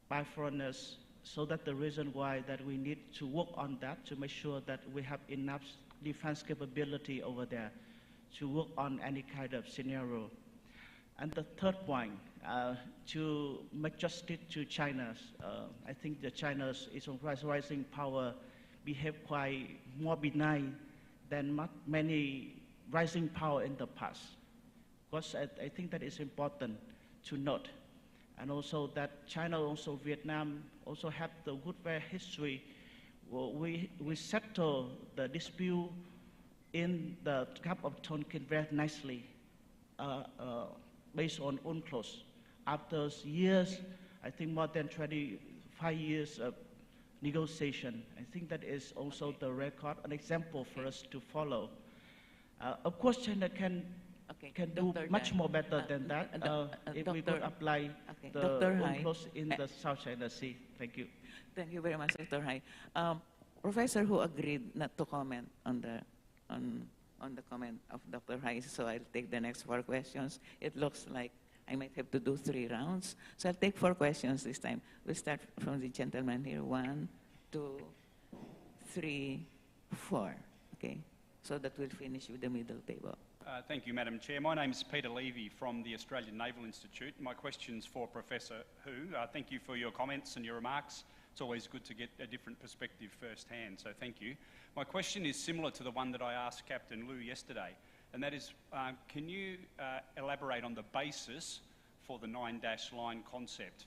by foreigners, so that's the reason why that we need to work on that to make sure that we have enough defense capability over there to work on any kind of scenario. And the third point, to make justice to China, I think that China's rising power behave quite more benign than many rising power in the past. Because I think that is important to note. And also that China, also Vietnam, also have the good history. Well, we settle the dispute in the Gulf of Tonkin very nicely, based on UNCLOS. After years, I think more than 25 years of negotiation, I think that is also the record, an example for us to follow. Of course, China can do much more better than that if we could apply the UNCLOS in the South China Sea. Thank you. Thank you very much, Dr. Hai. Professor Hu agreed not to comment on the comment of Dr. Hai, so I'll take the next 4 questions. It looks like I might have to do 3 rounds, so I'll take 4 questions this time. We'll start from the gentleman here. 1, 2, 3, 4. Okay. so that we'll finish with the middle table. Thank you, Madam Chair. My name is Peter Levy from the Australian Naval Institute. My question's for Professor Hu. Thank you for your comments and your remarks. It's always good to get a different perspective firsthand, so thank you. My question is similar to the one that I asked Captain Liu yesterday, and that is, can you elaborate on the basis for the 9-dash line concept?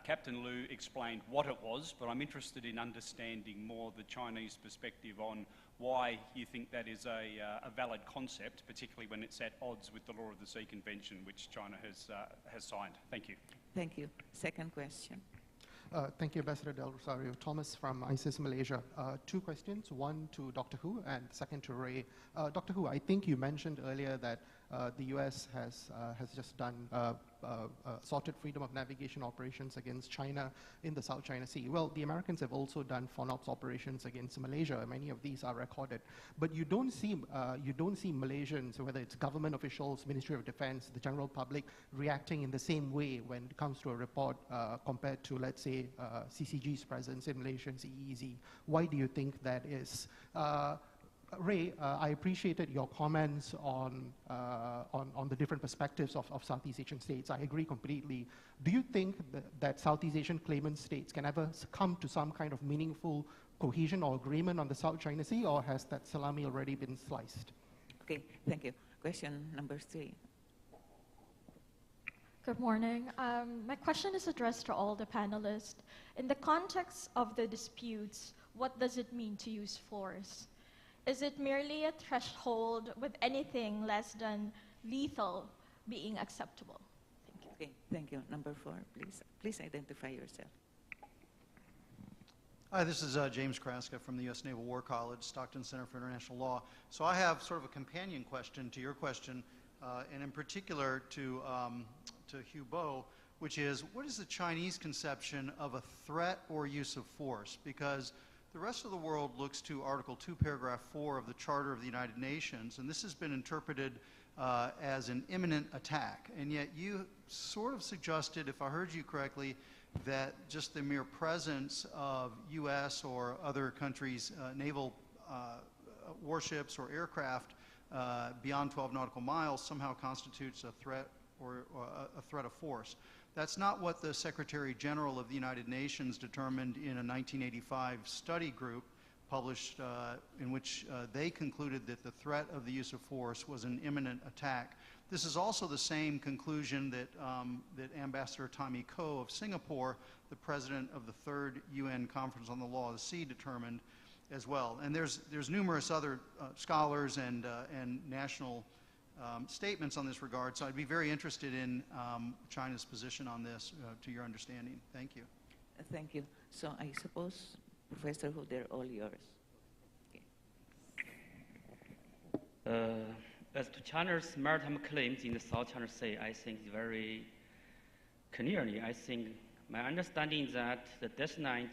Captain Liu explained what it was, but I'm interested in understanding more the Chinese perspective on why you think that is a valid concept, particularly when it's at odds with the Law of the Sea Convention, which China has signed. Thank you. Thank you. Second question. Thank you, Ambassador Del Rosario. Thomas from ISIS Malaysia. Two questions, one to Dr. Hu and second to Ray. Dr. Hu, I think you mentioned earlier that the US has just done sorted freedom of navigation operations against China in the South China Sea. Well, the Americans have also done FONOPS operations against Malaysia. Many of these are recorded, but you don't see Malaysians, whether it's government officials, Ministry of Defense, the general public, reacting in the same way when it comes to a report compared to, let's say, CCG's presence in Malaysia's EEZ. Why do you think that is? Ray, I appreciated your comments on the different perspectives of Southeast Asian states. I agree completely. Do you think that Southeast Asian claimant states can ever come to some kind of meaningful cohesion or agreement on the South China Sea, or has that salami already been sliced? Okay, thank you. Question number 3. Good morning. My question is addressed to all the panelists. In the context of the disputes, what does it mean to use force? Is it merely a threshold with anything less than lethal being acceptable? Thank you. Okay, thank you. Number 4, please. Please identify yourself. Hi, this is James Kraska from the U.S. Naval War College, Stockton Center for International Law. So I have sort of a companion question to your question, and in particular to Hugh Bo, which is, what is the Chinese conception of a threat or use of force? Because the rest of the world looks to Article 2, Paragraph 4 of the Charter of the United Nations, and this has been interpreted as an imminent attack. And yet you sort of suggested, if I heard you correctly, that just the mere presence of U.S. or other countries' naval warships or aircraft beyond 12 nautical miles somehow constitutes a threat or a threat of force. That's not what the Secretary General of the United Nations determined in a 1985 study group published in which they concluded that the threat of the use of force was an imminent attack. This is also the same conclusion that, that Ambassador Tommy Koh of Singapore, the president of the 3rd UN Conference on the Law of the Sea, determined as well. And there's numerous other scholars and national statements on this regard, so I'd be very interested in China's position on this, to your understanding. Thank you. Thank you. So I suppose, Professor Hu, they're all yours. Okay. As to China's maritime claims in the South China Sea, I think very clearly, I think my understanding is that the Dash-9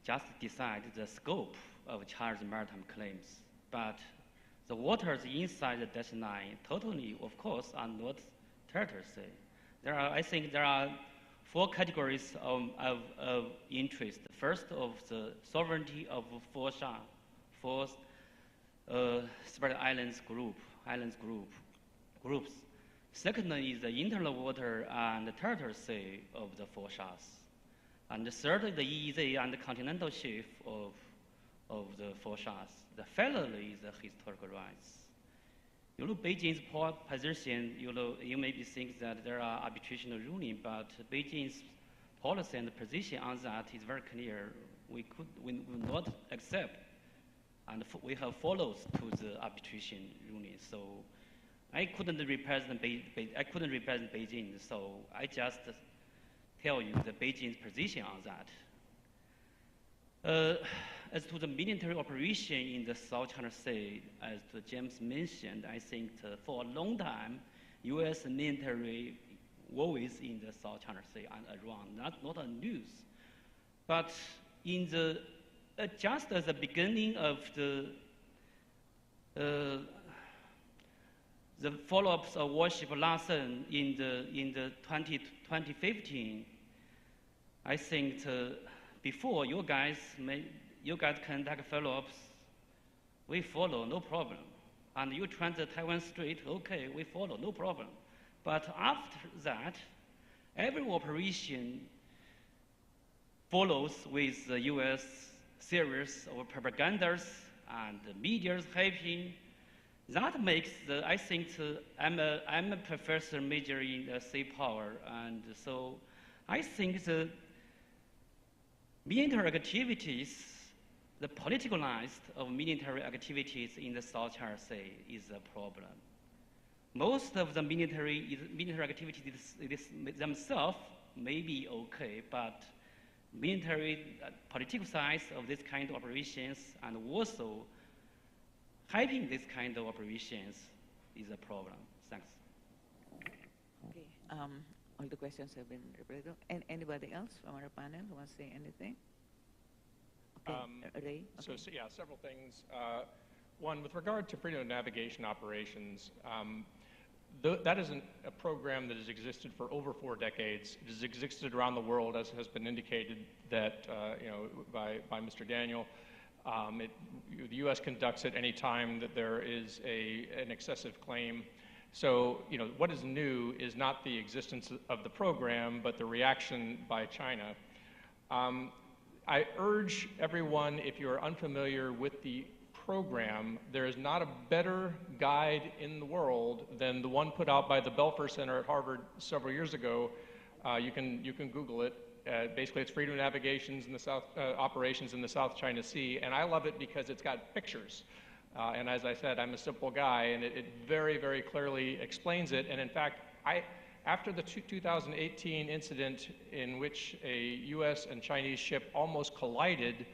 just decide the scope of China's maritime claims. But the waters inside the Dash-9 totally, of course, are not territorial sea. I think there are 4 categories of interest. First, of the sovereignty of four separate groups. Secondly is the internal water and the territorial sea of the 4 shas. And the third is the EEZ and the continental shelf of the 4 shas. The finally is the historical rights. You know, Beijing's position, you maybe think that there are arbitration ruling, but Beijing's policy and position on that is very clear. We will not accept, and we have followed to the arbitration ruling. So I couldn't represent Beijing, so I just tell you the Beijing's position on that. As to the military operation in the South China Sea, as James mentioned, I think for a long time, U.S. military always in the South China Sea and around, not a news. But in the just at the beginning of the follow-ups of warship Larsen in the 2015, I think before you guys you guys conduct follow-ups, we follow, no problem. And you transit Taiwan Strait, okay, we follow, no problem. But after that, every operation follows with the U.S. series of propagandas and the media's hyping. That makes I think I'm a professor major in sea power, and so I think the military activities, the politicalized of military activities in the South China Sea is a problem. Most of the military activities themselves may be okay, but military political sides of this kind of operations and also hyping this kind of operations is a problem. Thanks. Okay. All the questions have been replied to. And anybody else from our panel who wants to say anything? Okay. Ray? Okay. So, yeah, several things. One, with regard to freedom of navigation operations, that is a program that has existed for over 4 decades. It has existed around the world, as has been indicated that by Mr. Daniel. The U.S. conducts it any time that there is an excessive claim. So, what is new is not the existence of the program, but the reaction by China. I urge everyone, if you are unfamiliar with the program, there is not a better guide in the world than the one put out by the Belfer Center at Harvard several years ago. You can Google it. Basically, it's freedom of navigations in the operations in the South China Sea, and I love it because it's got pictures. And as I said, I'm a simple guy, and it very, very clearly explains it. And in fact, after the 2018 incident in which a U.S. and Chinese ship almost collided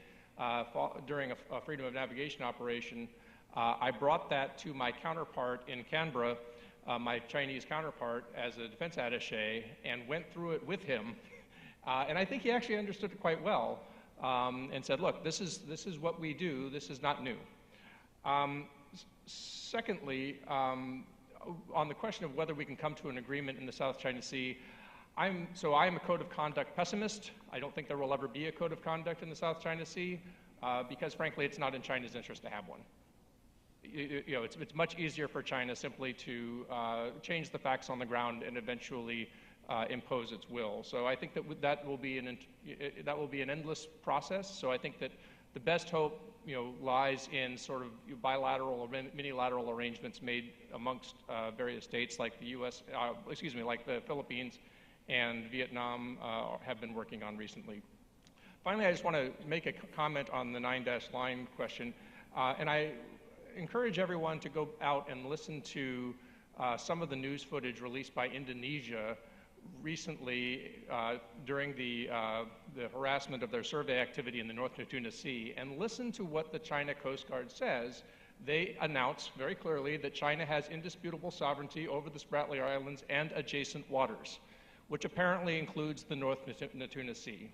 during a freedom of navigation operation, I brought that to my counterpart in Canberra, my Chinese counterpart, as a defense attaché, and went through it with him. And I think he actually understood it quite well, and said, look, this is what we do, this is not new. Secondly, on the question of whether we can come to an agreement in the South China Sea, I am a code of conduct pessimist. I don't think there will ever be a code of conduct in the South China Sea, because frankly, it's not in China's interest to have one. It's much easier for China simply to change the facts on the ground and eventually impose its will. So I think that will be an endless process. So I think that the best hope lies in sort of bilateral or minilateral arrangements made amongst various states like the U.S., like the Philippines and Vietnam have been working on recently. Finally, I just want to make a comment on the 9-dash line question, and I encourage everyone to go out and listen to some of the news footage released by Indonesia recently during the harassment of their survey activity in the North Natuna Sea, and listen to what the China Coast Guard says. They announce very clearly that China has indisputable sovereignty over the Spratly Islands and adjacent waters, which apparently includes the North Natuna Sea.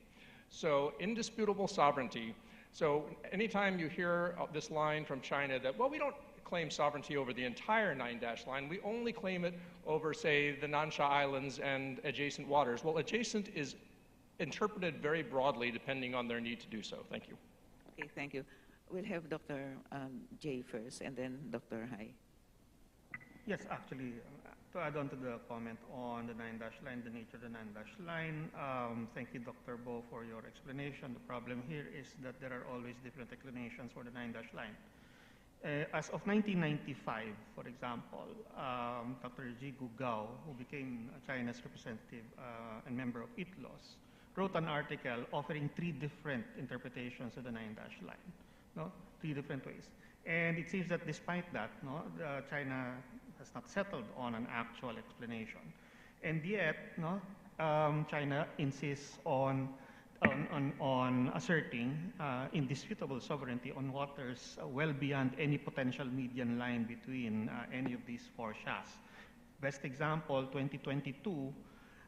So indisputable sovereignty. So anytime you hear this line from China that, well, we don't claim sovereignty over the entire 9-dash line, we only claim it over, say, the Nansha Islands and adjacent waters. Well, adjacent is interpreted very broadly depending on their need to do so. Thank you. Okay, thank you. We'll have Dr. Jay first, and then Dr. Hai. Yes, actually, to add on to the comment on the 9-dash line, the nature of the 9-dash line, thank you, Dr. Bo, for your explanation. The problem here is that there are always different explanations for the 9-dash line. As of 1995, for example, Dr. Ji Gugao, who became China's representative and member of ITLOS, wrote an article offering 3 different interpretations of the 9-dash line, 3 different ways. And it seems that despite that, China has not settled on an actual explanation. And yet, China insists on asserting indisputable sovereignty on waters well beyond any potential median line between any of these 4 shas. Best example, 2022,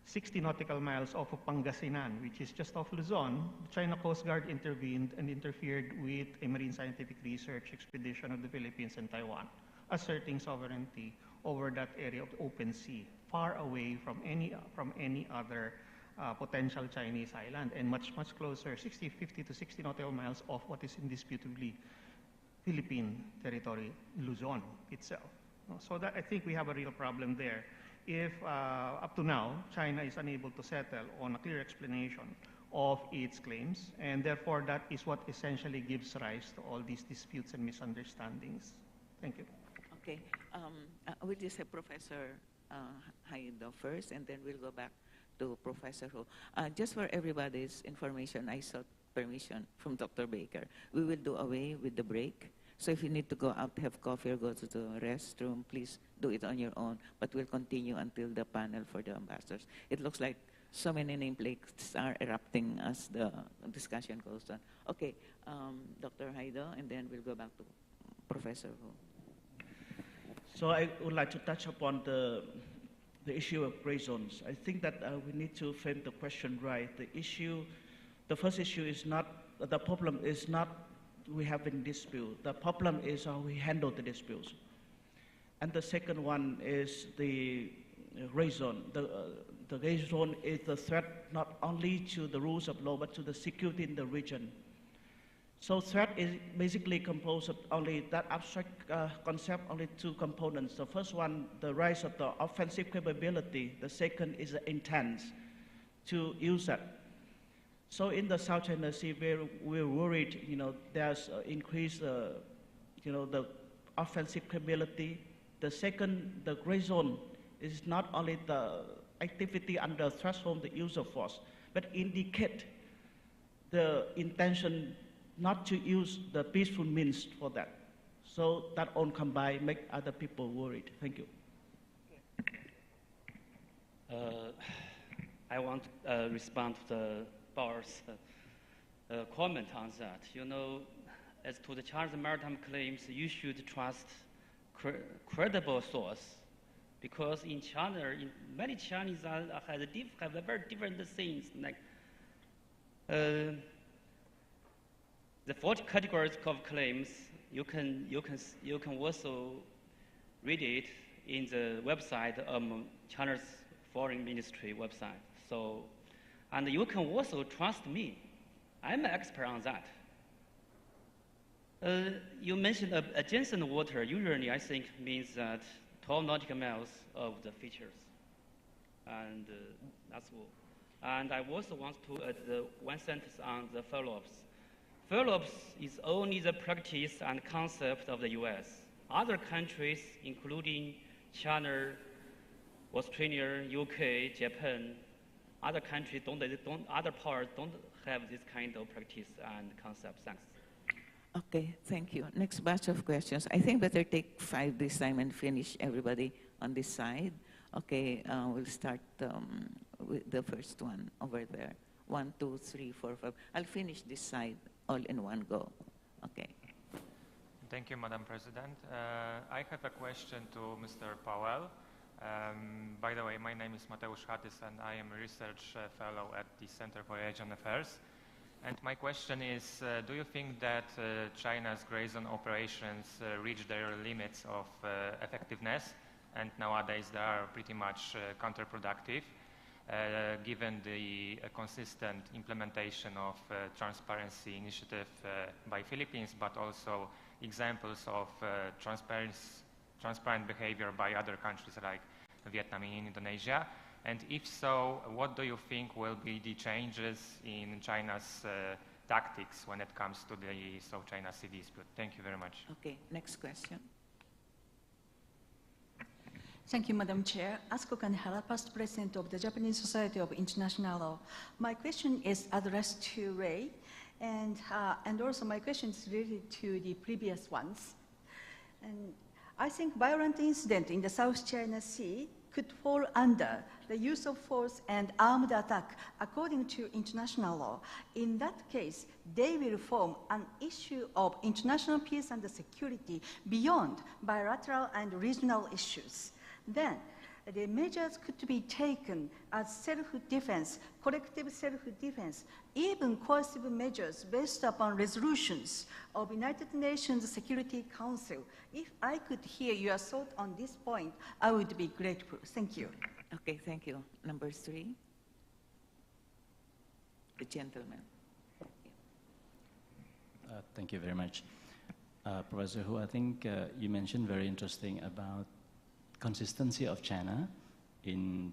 60 nautical miles off of Pangasinan, which is just off Luzon, the China Coast Guard intervened and interfered with a marine scientific research expedition of the Philippines and Taiwan, asserting sovereignty over that area of the open sea, far away from any other potential Chinese island and much closer, 50 to 60 nautical miles off what is indisputably Philippine territory, Luzon itself. So that, I think we have a real problem there. If up to now, China is unable to settle on a clear explanation of its claims, and therefore that is what essentially gives rise to all these disputes and misunderstandings. Thank you. Okay, we'll just have Professor Haido first, and then we'll go back to Professor Ho. Just for everybody's information, I sought permission from Dr. Baker. We will do away with the break. So if you need to go out to have coffee or go to the restroom, please do it on your own. But we'll continue until the panel for the ambassadors. It looks like so many nameplates are erupting as the discussion goes on. Okay, Dr. Haido, and then we'll go back to Professor Ho. So I would like to touch upon the issue of gray zones. I think that we need to frame the question right. The first issue is not, the problem is not we have a dispute. The problem is how we handle the disputes. And the second one is the gray zone. The gray zone is a threat not only to the rules of law, but to the security in the region. So threat is basically composed of only that abstract concept, only two components. The first one, the rise of the offensive capability. The second is the intent to use that. So in the South China Sea, we're worried, there's increased, the offensive capability. The second, the gray zone is not only the activity under threshold, the use of force, but indicate the intention not to use the peaceful means for that. So that all combined make other people worried. Thank you. I want to respond to the Bar's comment on that. As to the China's maritime claims, you should trust credible source, because in China, many Chinese have very different things. Like the 40 categories of claims, you can also read it in the website of China's Foreign Ministry website. So. And you can also trust me. I'm an expert on that. You mentioned adjacent water. Usually, I think, means that 12 nautical miles of the features. And that's all. And I also want to add one sentence on the follow-ups. Follow-ups is only the practice and concept of the U.S. Other countries, including China, Australia, UK, Japan, other countries other powers don't have this kind of practice and concept. Thanks. Okay, thank you. Next batch of questions. I think better take 5 this time and finish everybody on this side. Okay, we'll start with the first one over there. 1, 2, 3, 4, 5. I'll finish this side all in one go. Okay. Thank you, Madam President. I have a question to Mr. Powell. By the way, my name is Mateusz Hatys, and I am a research fellow at the Center for Asian Affairs. And my question is, do you think that China's gray zone operations reach their limits of effectiveness, and nowadays they are pretty much counterproductive, given the consistent implementation of transparency initiative by Philippines, but also examples of transparent behavior by other countries like Vietnam and Indonesia? And if so, what do you think will be the changes in China's tactics when it comes to the South China Sea dispute? Thank you very much. Okay, next question. Thank you, Madam Chair. Asuko Kanehara, past president of the Japanese Society of International Law. My question is addressed to Ray, and also my question is related to the previous ones. And I think violent incident in the South China Sea could fall under the use of force and armed attack according to international law. In that case, they will form an issue of international peace and security beyond bilateral and regional issues. Then, the measures could be taken as self-defense, collective self-defense, even coercive measures based upon resolutions of United Nations Security Council. If I could hear your thought on this point, I would be grateful. Thank you. Okay, thank you. Number 3. the gentleman. Thank you very much. Professor Hu, I think you mentioned very interesting about consistency of China in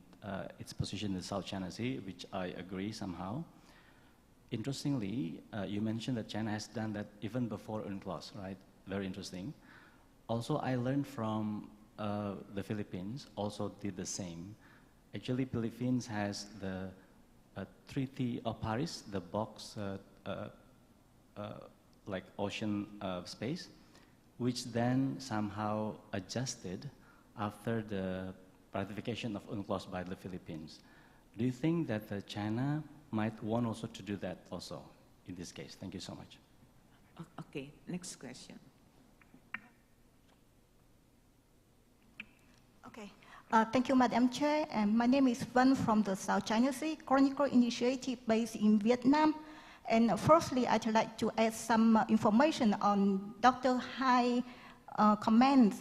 its position in the South China Sea, which I agree somehow. Interestingly, you mentioned that China has done that even before UNCLOS, right? Very interesting. Also, I learned from the Philippines also did the same. Actually, Philippines has the Treaty of Paris, the box like ocean space, which then somehow adjusted after the ratification of UNCLOS by the Philippines. Do you think that China might want also to do that also in this case? Thank you so much. Okay, next question. Okay. Thank you, Madam Chair. My name is Vân from the South China Sea Chronicle Initiative based in Vietnam. And firstly, I'd like to add some information on Dr. Hai's comments.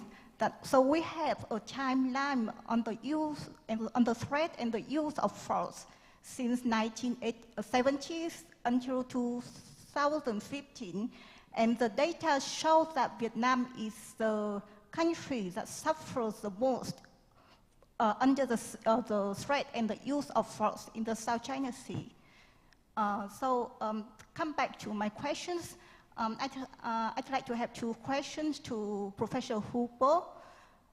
So we have a timeline on the use, on the threat and the use of force since 1970s until 2015. And the data shows that Vietnam is the country that suffers the most under the threat and the use of force in the South China Sea. Come back to my questions. I'd like to have two questions to Professor Hu Po.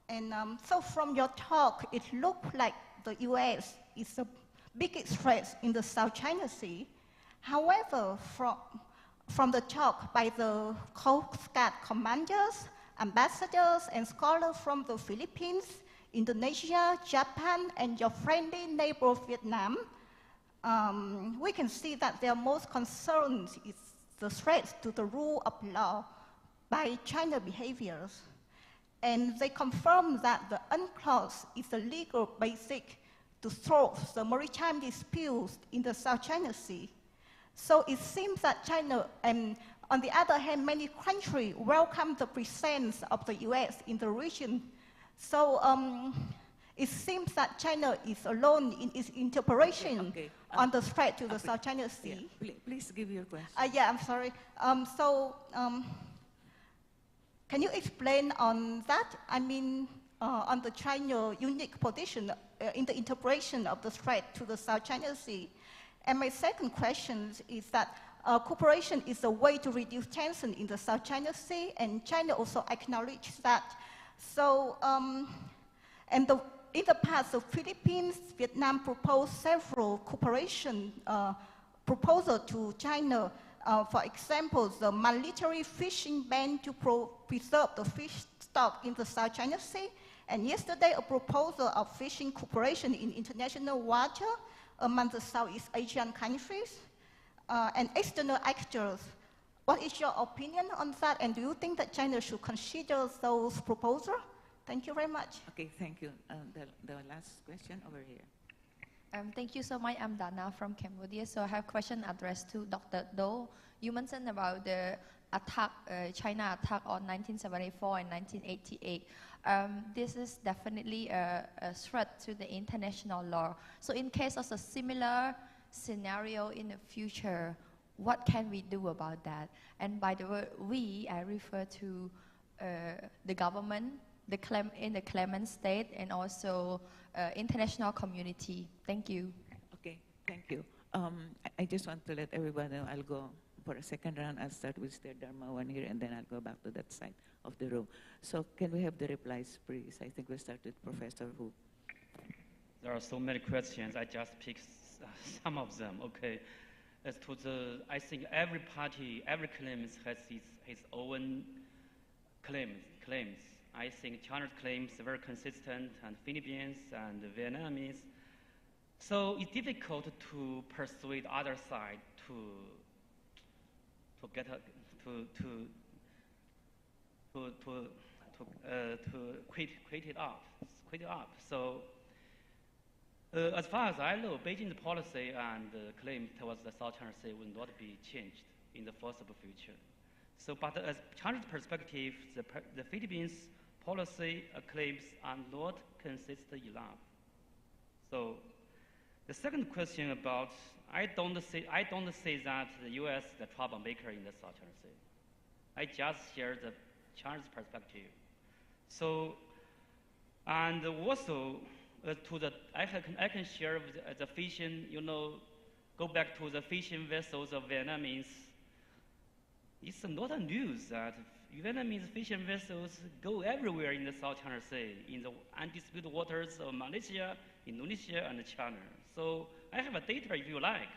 And so from your talk, it looked like the US is the biggest threat in the South China Sea. However, from the talk by the Coast Guard commanders, ambassadors, and scholars from the Philippines, Indonesia, Japan, and your friendly neighbor Vietnam, we can see that their most concern is the threats to the rule of law by China behaviors. And they confirm that the UNCLOS is the legal basic to solve the maritime disputes in the South China Sea. So it seems that China, and on the other hand, many countries welcome the presence of the US in the region. So it seems that China is alone in its interpretation on the threat to the South China Sea. Yeah, please give your question. Yeah, I'm sorry. Can you explain on that? I mean, on the China unique position in the interpretation of the threat to the South China Sea. And my second question is that cooperation is a way to reduce tension in the South China Sea, and China also acknowledges that. So, in the past, the Philippines, Vietnam proposed several cooperation proposals to China. For example, the mandatory fishing ban to preserve the fish stock in the South China Sea. And yesterday, a proposal of fishing cooperation in international water among the Southeast Asian countries and external actors. What is your opinion on that? And do you think that China should consider those proposals? Thank you very much. Okay, thank you. The last question over here. Thank you so much. I'm Dana from Cambodia. So I have a question addressed to Dr. Do. You mentioned about the attack, China attack on 1974 and 1988. This is definitely a threat to the international law. So in case of a similar scenario in the future, what can we do about that? And by the way, I refer to the government, in the claimant state, and also international community. Thank you. Okay, thank you. I just want to let everyone know I'll go for a second round. I'll start with Mr. Dharma one here, and then I'll go back to that side of the room. So can we have the replies, please? I think we'll start with Professor Hu. There are so many questions. I just picked some of them. Okay. As to I think every party, every claim has his own claims. I think China's claims are very consistent, and Philippines and Vietnamese. So it's difficult to persuade other side to quit it up. So as far as I know, Beijing's policy and claim towards the South China Sea will not be changed in the foreseeable future. So, but as China's perspective, the Philippines policy claims are not consistent enough. So, the second question about I don't say that the U.S. is the troublemaker in the South China Sea. I just share the China's perspective. So, and also I can share with the fishing, go back to the fishing vessels of Vietnamese. It's not a news that Vietnamese fishing vessels go everywhere in the South China Sea, in the undisputed waters of Malaysia, Indonesia, and China. So I have a data if you like.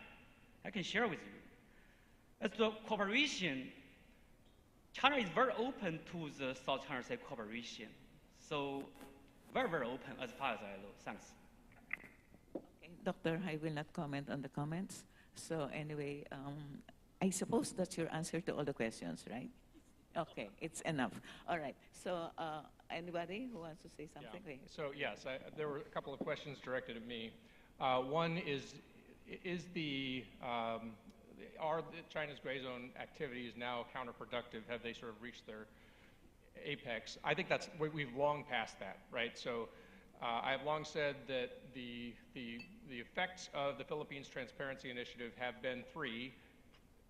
I can share with you. As to cooperation, China is very open to the South China Sea cooperation. So very, very open as far as I know. Thanks. Okay, Doctor, I will not comment on the comments. So anyway, I suppose that's your answer to all the questions, right? Okay, it's enough. All right. So anybody who wants to say something? Yeah. So yes, there were a couple of questions directed at me. One is are China's gray zone activities now counterproductive? Have they sort of reached their apex? I think we've long passed that, right? So I've long said that the effects of the Philippines Transparency Initiative have been three.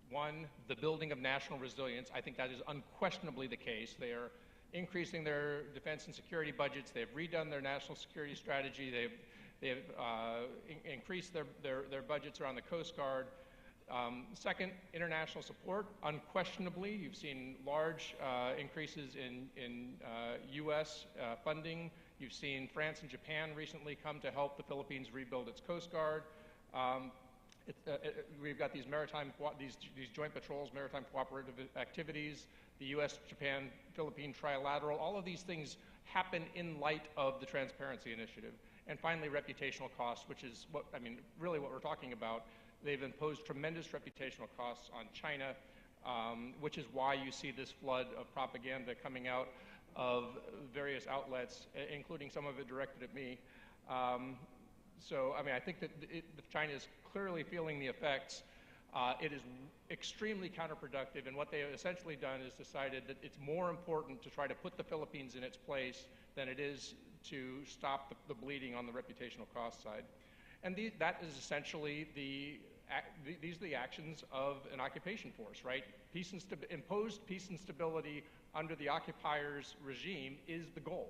One, the building of national resilience. I think that is unquestionably the case. They are increasing their defense and security budgets. They've redone their national security strategy. They've increased their budgets around the Coast Guard. Second, international support. Unquestionably, you've seen large increases in U.S. funding. You've seen France and Japan recently come to help the Philippines rebuild its Coast Guard. We've got these joint patrols, maritime cooperative activities, the U.S., Japan, Philippine trilateral. All of these things happen in light of the Transparency Initiative. And finally, reputational costs, which is really what we're talking about. They've imposed tremendous reputational costs on China, which is why you see this flood of propaganda coming out of various outlets, including some of it directed at me. So, I think that China is clearly feeling the effects. It is extremely counterproductive, and what they have essentially done is decided that it's more important to try to put the Philippines in its place than it is to stop the bleeding on the reputational cost side. And that is essentially these are the actions of an occupation force, right? Imposed peace and stability under the occupier's regime is the goal.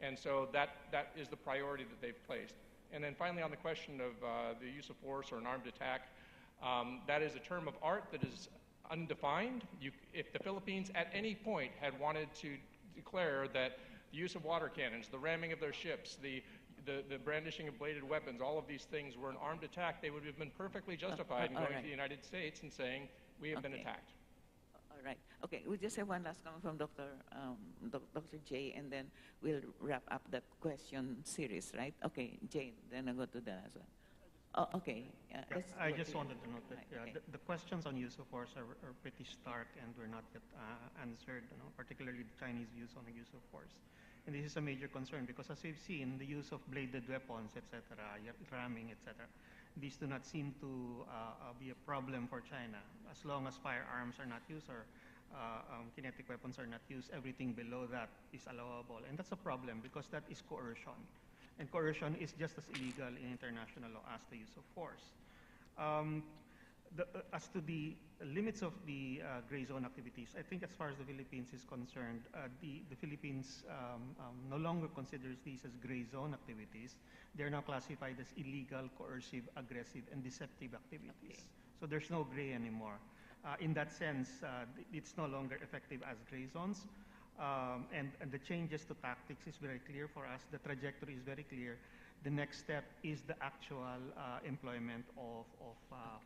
And so that is the priority that they've placed. And then finally, on the question of the use of force or an armed attack, that is a term of art that is undefined. If the Philippines at any point had wanted to declare that the use of water cannons, the ramming of their ships, the brandishing of bladed weapons, all of these things were an armed attack, they would have been perfectly justified in going to the United States and saying, we have been attacked. All right. Okay, we just have one last comment from Dr. J, and then we'll wrap up that question series, right? Okay, Jane, then I'll go to the last one. Oh, okay. I just wanted to note that okay. the questions on use of force are pretty stark and were not yet answered, particularly the Chinese views on the use of force. And this is a major concern because, as we've seen, the use of bladed weapons, etc., ramming, etc., these do not seem to be a problem for China. As long as firearms are not used or kinetic weapons are not used, everything below that is allowable. And that's a problem because that is coercion. And coercion is just as illegal in international law as the use of force. As to the limits of the gray zone activities, I think as far as the Philippines is concerned, the Philippines no longer considers these as gray zone activities. They're now classified as illegal, coercive, aggressive, and deceptive activities. So there's no gray anymore. In that sense, it's no longer effective as gray zones. And the changes to tactics is very clear for us. The trajectory is very clear. The next step is the actual employment of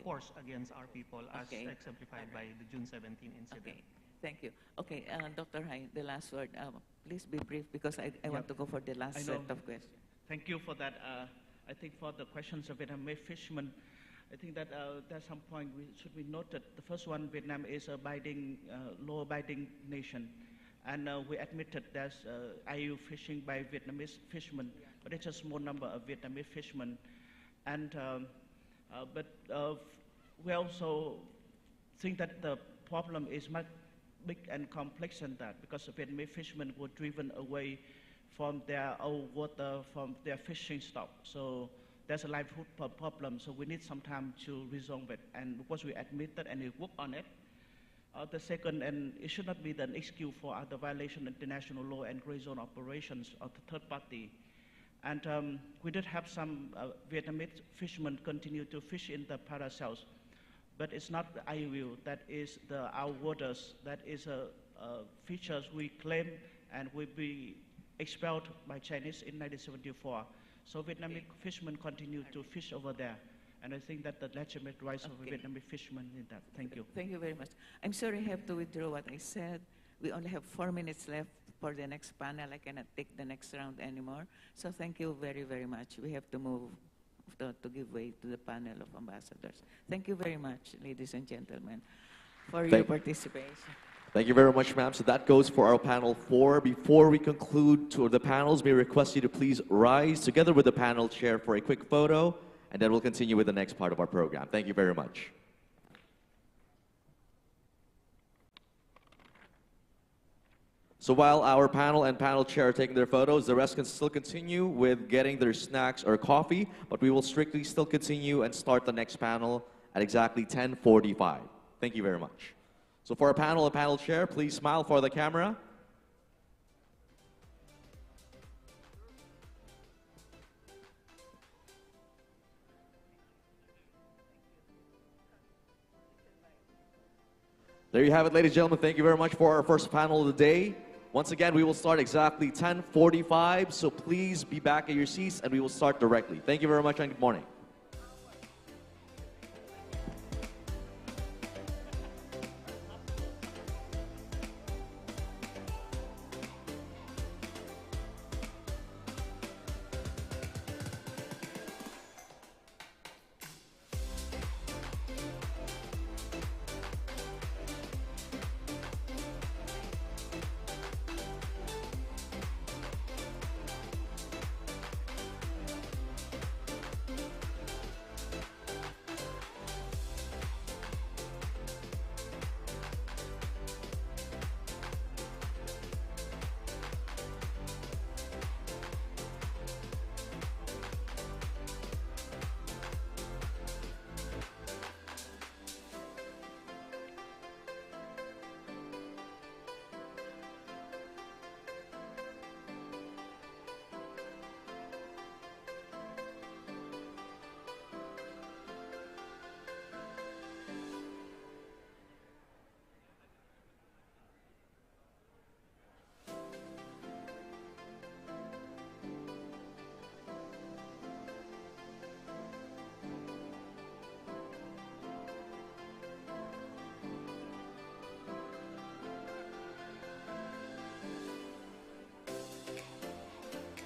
force against our people as exemplified by the June 17 incident. Okay, thank you. Okay, Dr. Hai, the last word. Please be brief because I want to go for the last set of questions. Thank you for that. I think for the questions of Vietnamese fishermen, I think that there's some point should be noted. The first one, Vietnam is a law-abiding nation. And we admitted there's IU fishing by Vietnamese fishermen, but it's a small number of Vietnamese fishermen. And but we also think that the problem is much big and complex than that, because the Vietnamese fishermen were driven away from their own water, from their fishing stock. So there's a livelihood problem, so we need some time to resolve it. And because we admit that and we work on it, the second, and it should not be an excuse for the violation of international law and gray zone operations of the third party. And we did have some Vietnamese fishermen continue to fish in the paracels, but it's not the IUU, that is our waters, that is features we claim and will be expelled by Chinese in 1974. So Vietnamese fishermen continue to fish over there. And I think that the legitimate rights of Vietnamese fishermen in that. Thank you. Thank you very much. I'm sorry I have to withdraw what I said. We only have 4 minutes left for the next panel. I cannot take the next round anymore. So thank you very, very much. We have to move to give way to the panel of ambassadors. Thank you very much, ladies and gentlemen, for your participation. Thank you very much, ma'am. So that goes for our panel 4. Before we conclude to the panels, may I request you to please rise together with the panel chair for a quick photo, and then we'll continue with the next part of our program. Thank you very much. So while our panel and panel chair are taking their photos, the rest can still continue with getting their snacks or coffee, but we will strictly still continue and start the next panel at exactly 10:45. Thank you very much. So for our panel and panel chair, please smile for the camera. There you have it, ladies and gentlemen. Thank you very much for our first panel of the day. Once again, we will start exactly 10:45, so please be back at your seats and we will start directly. Thank you very much and good morning.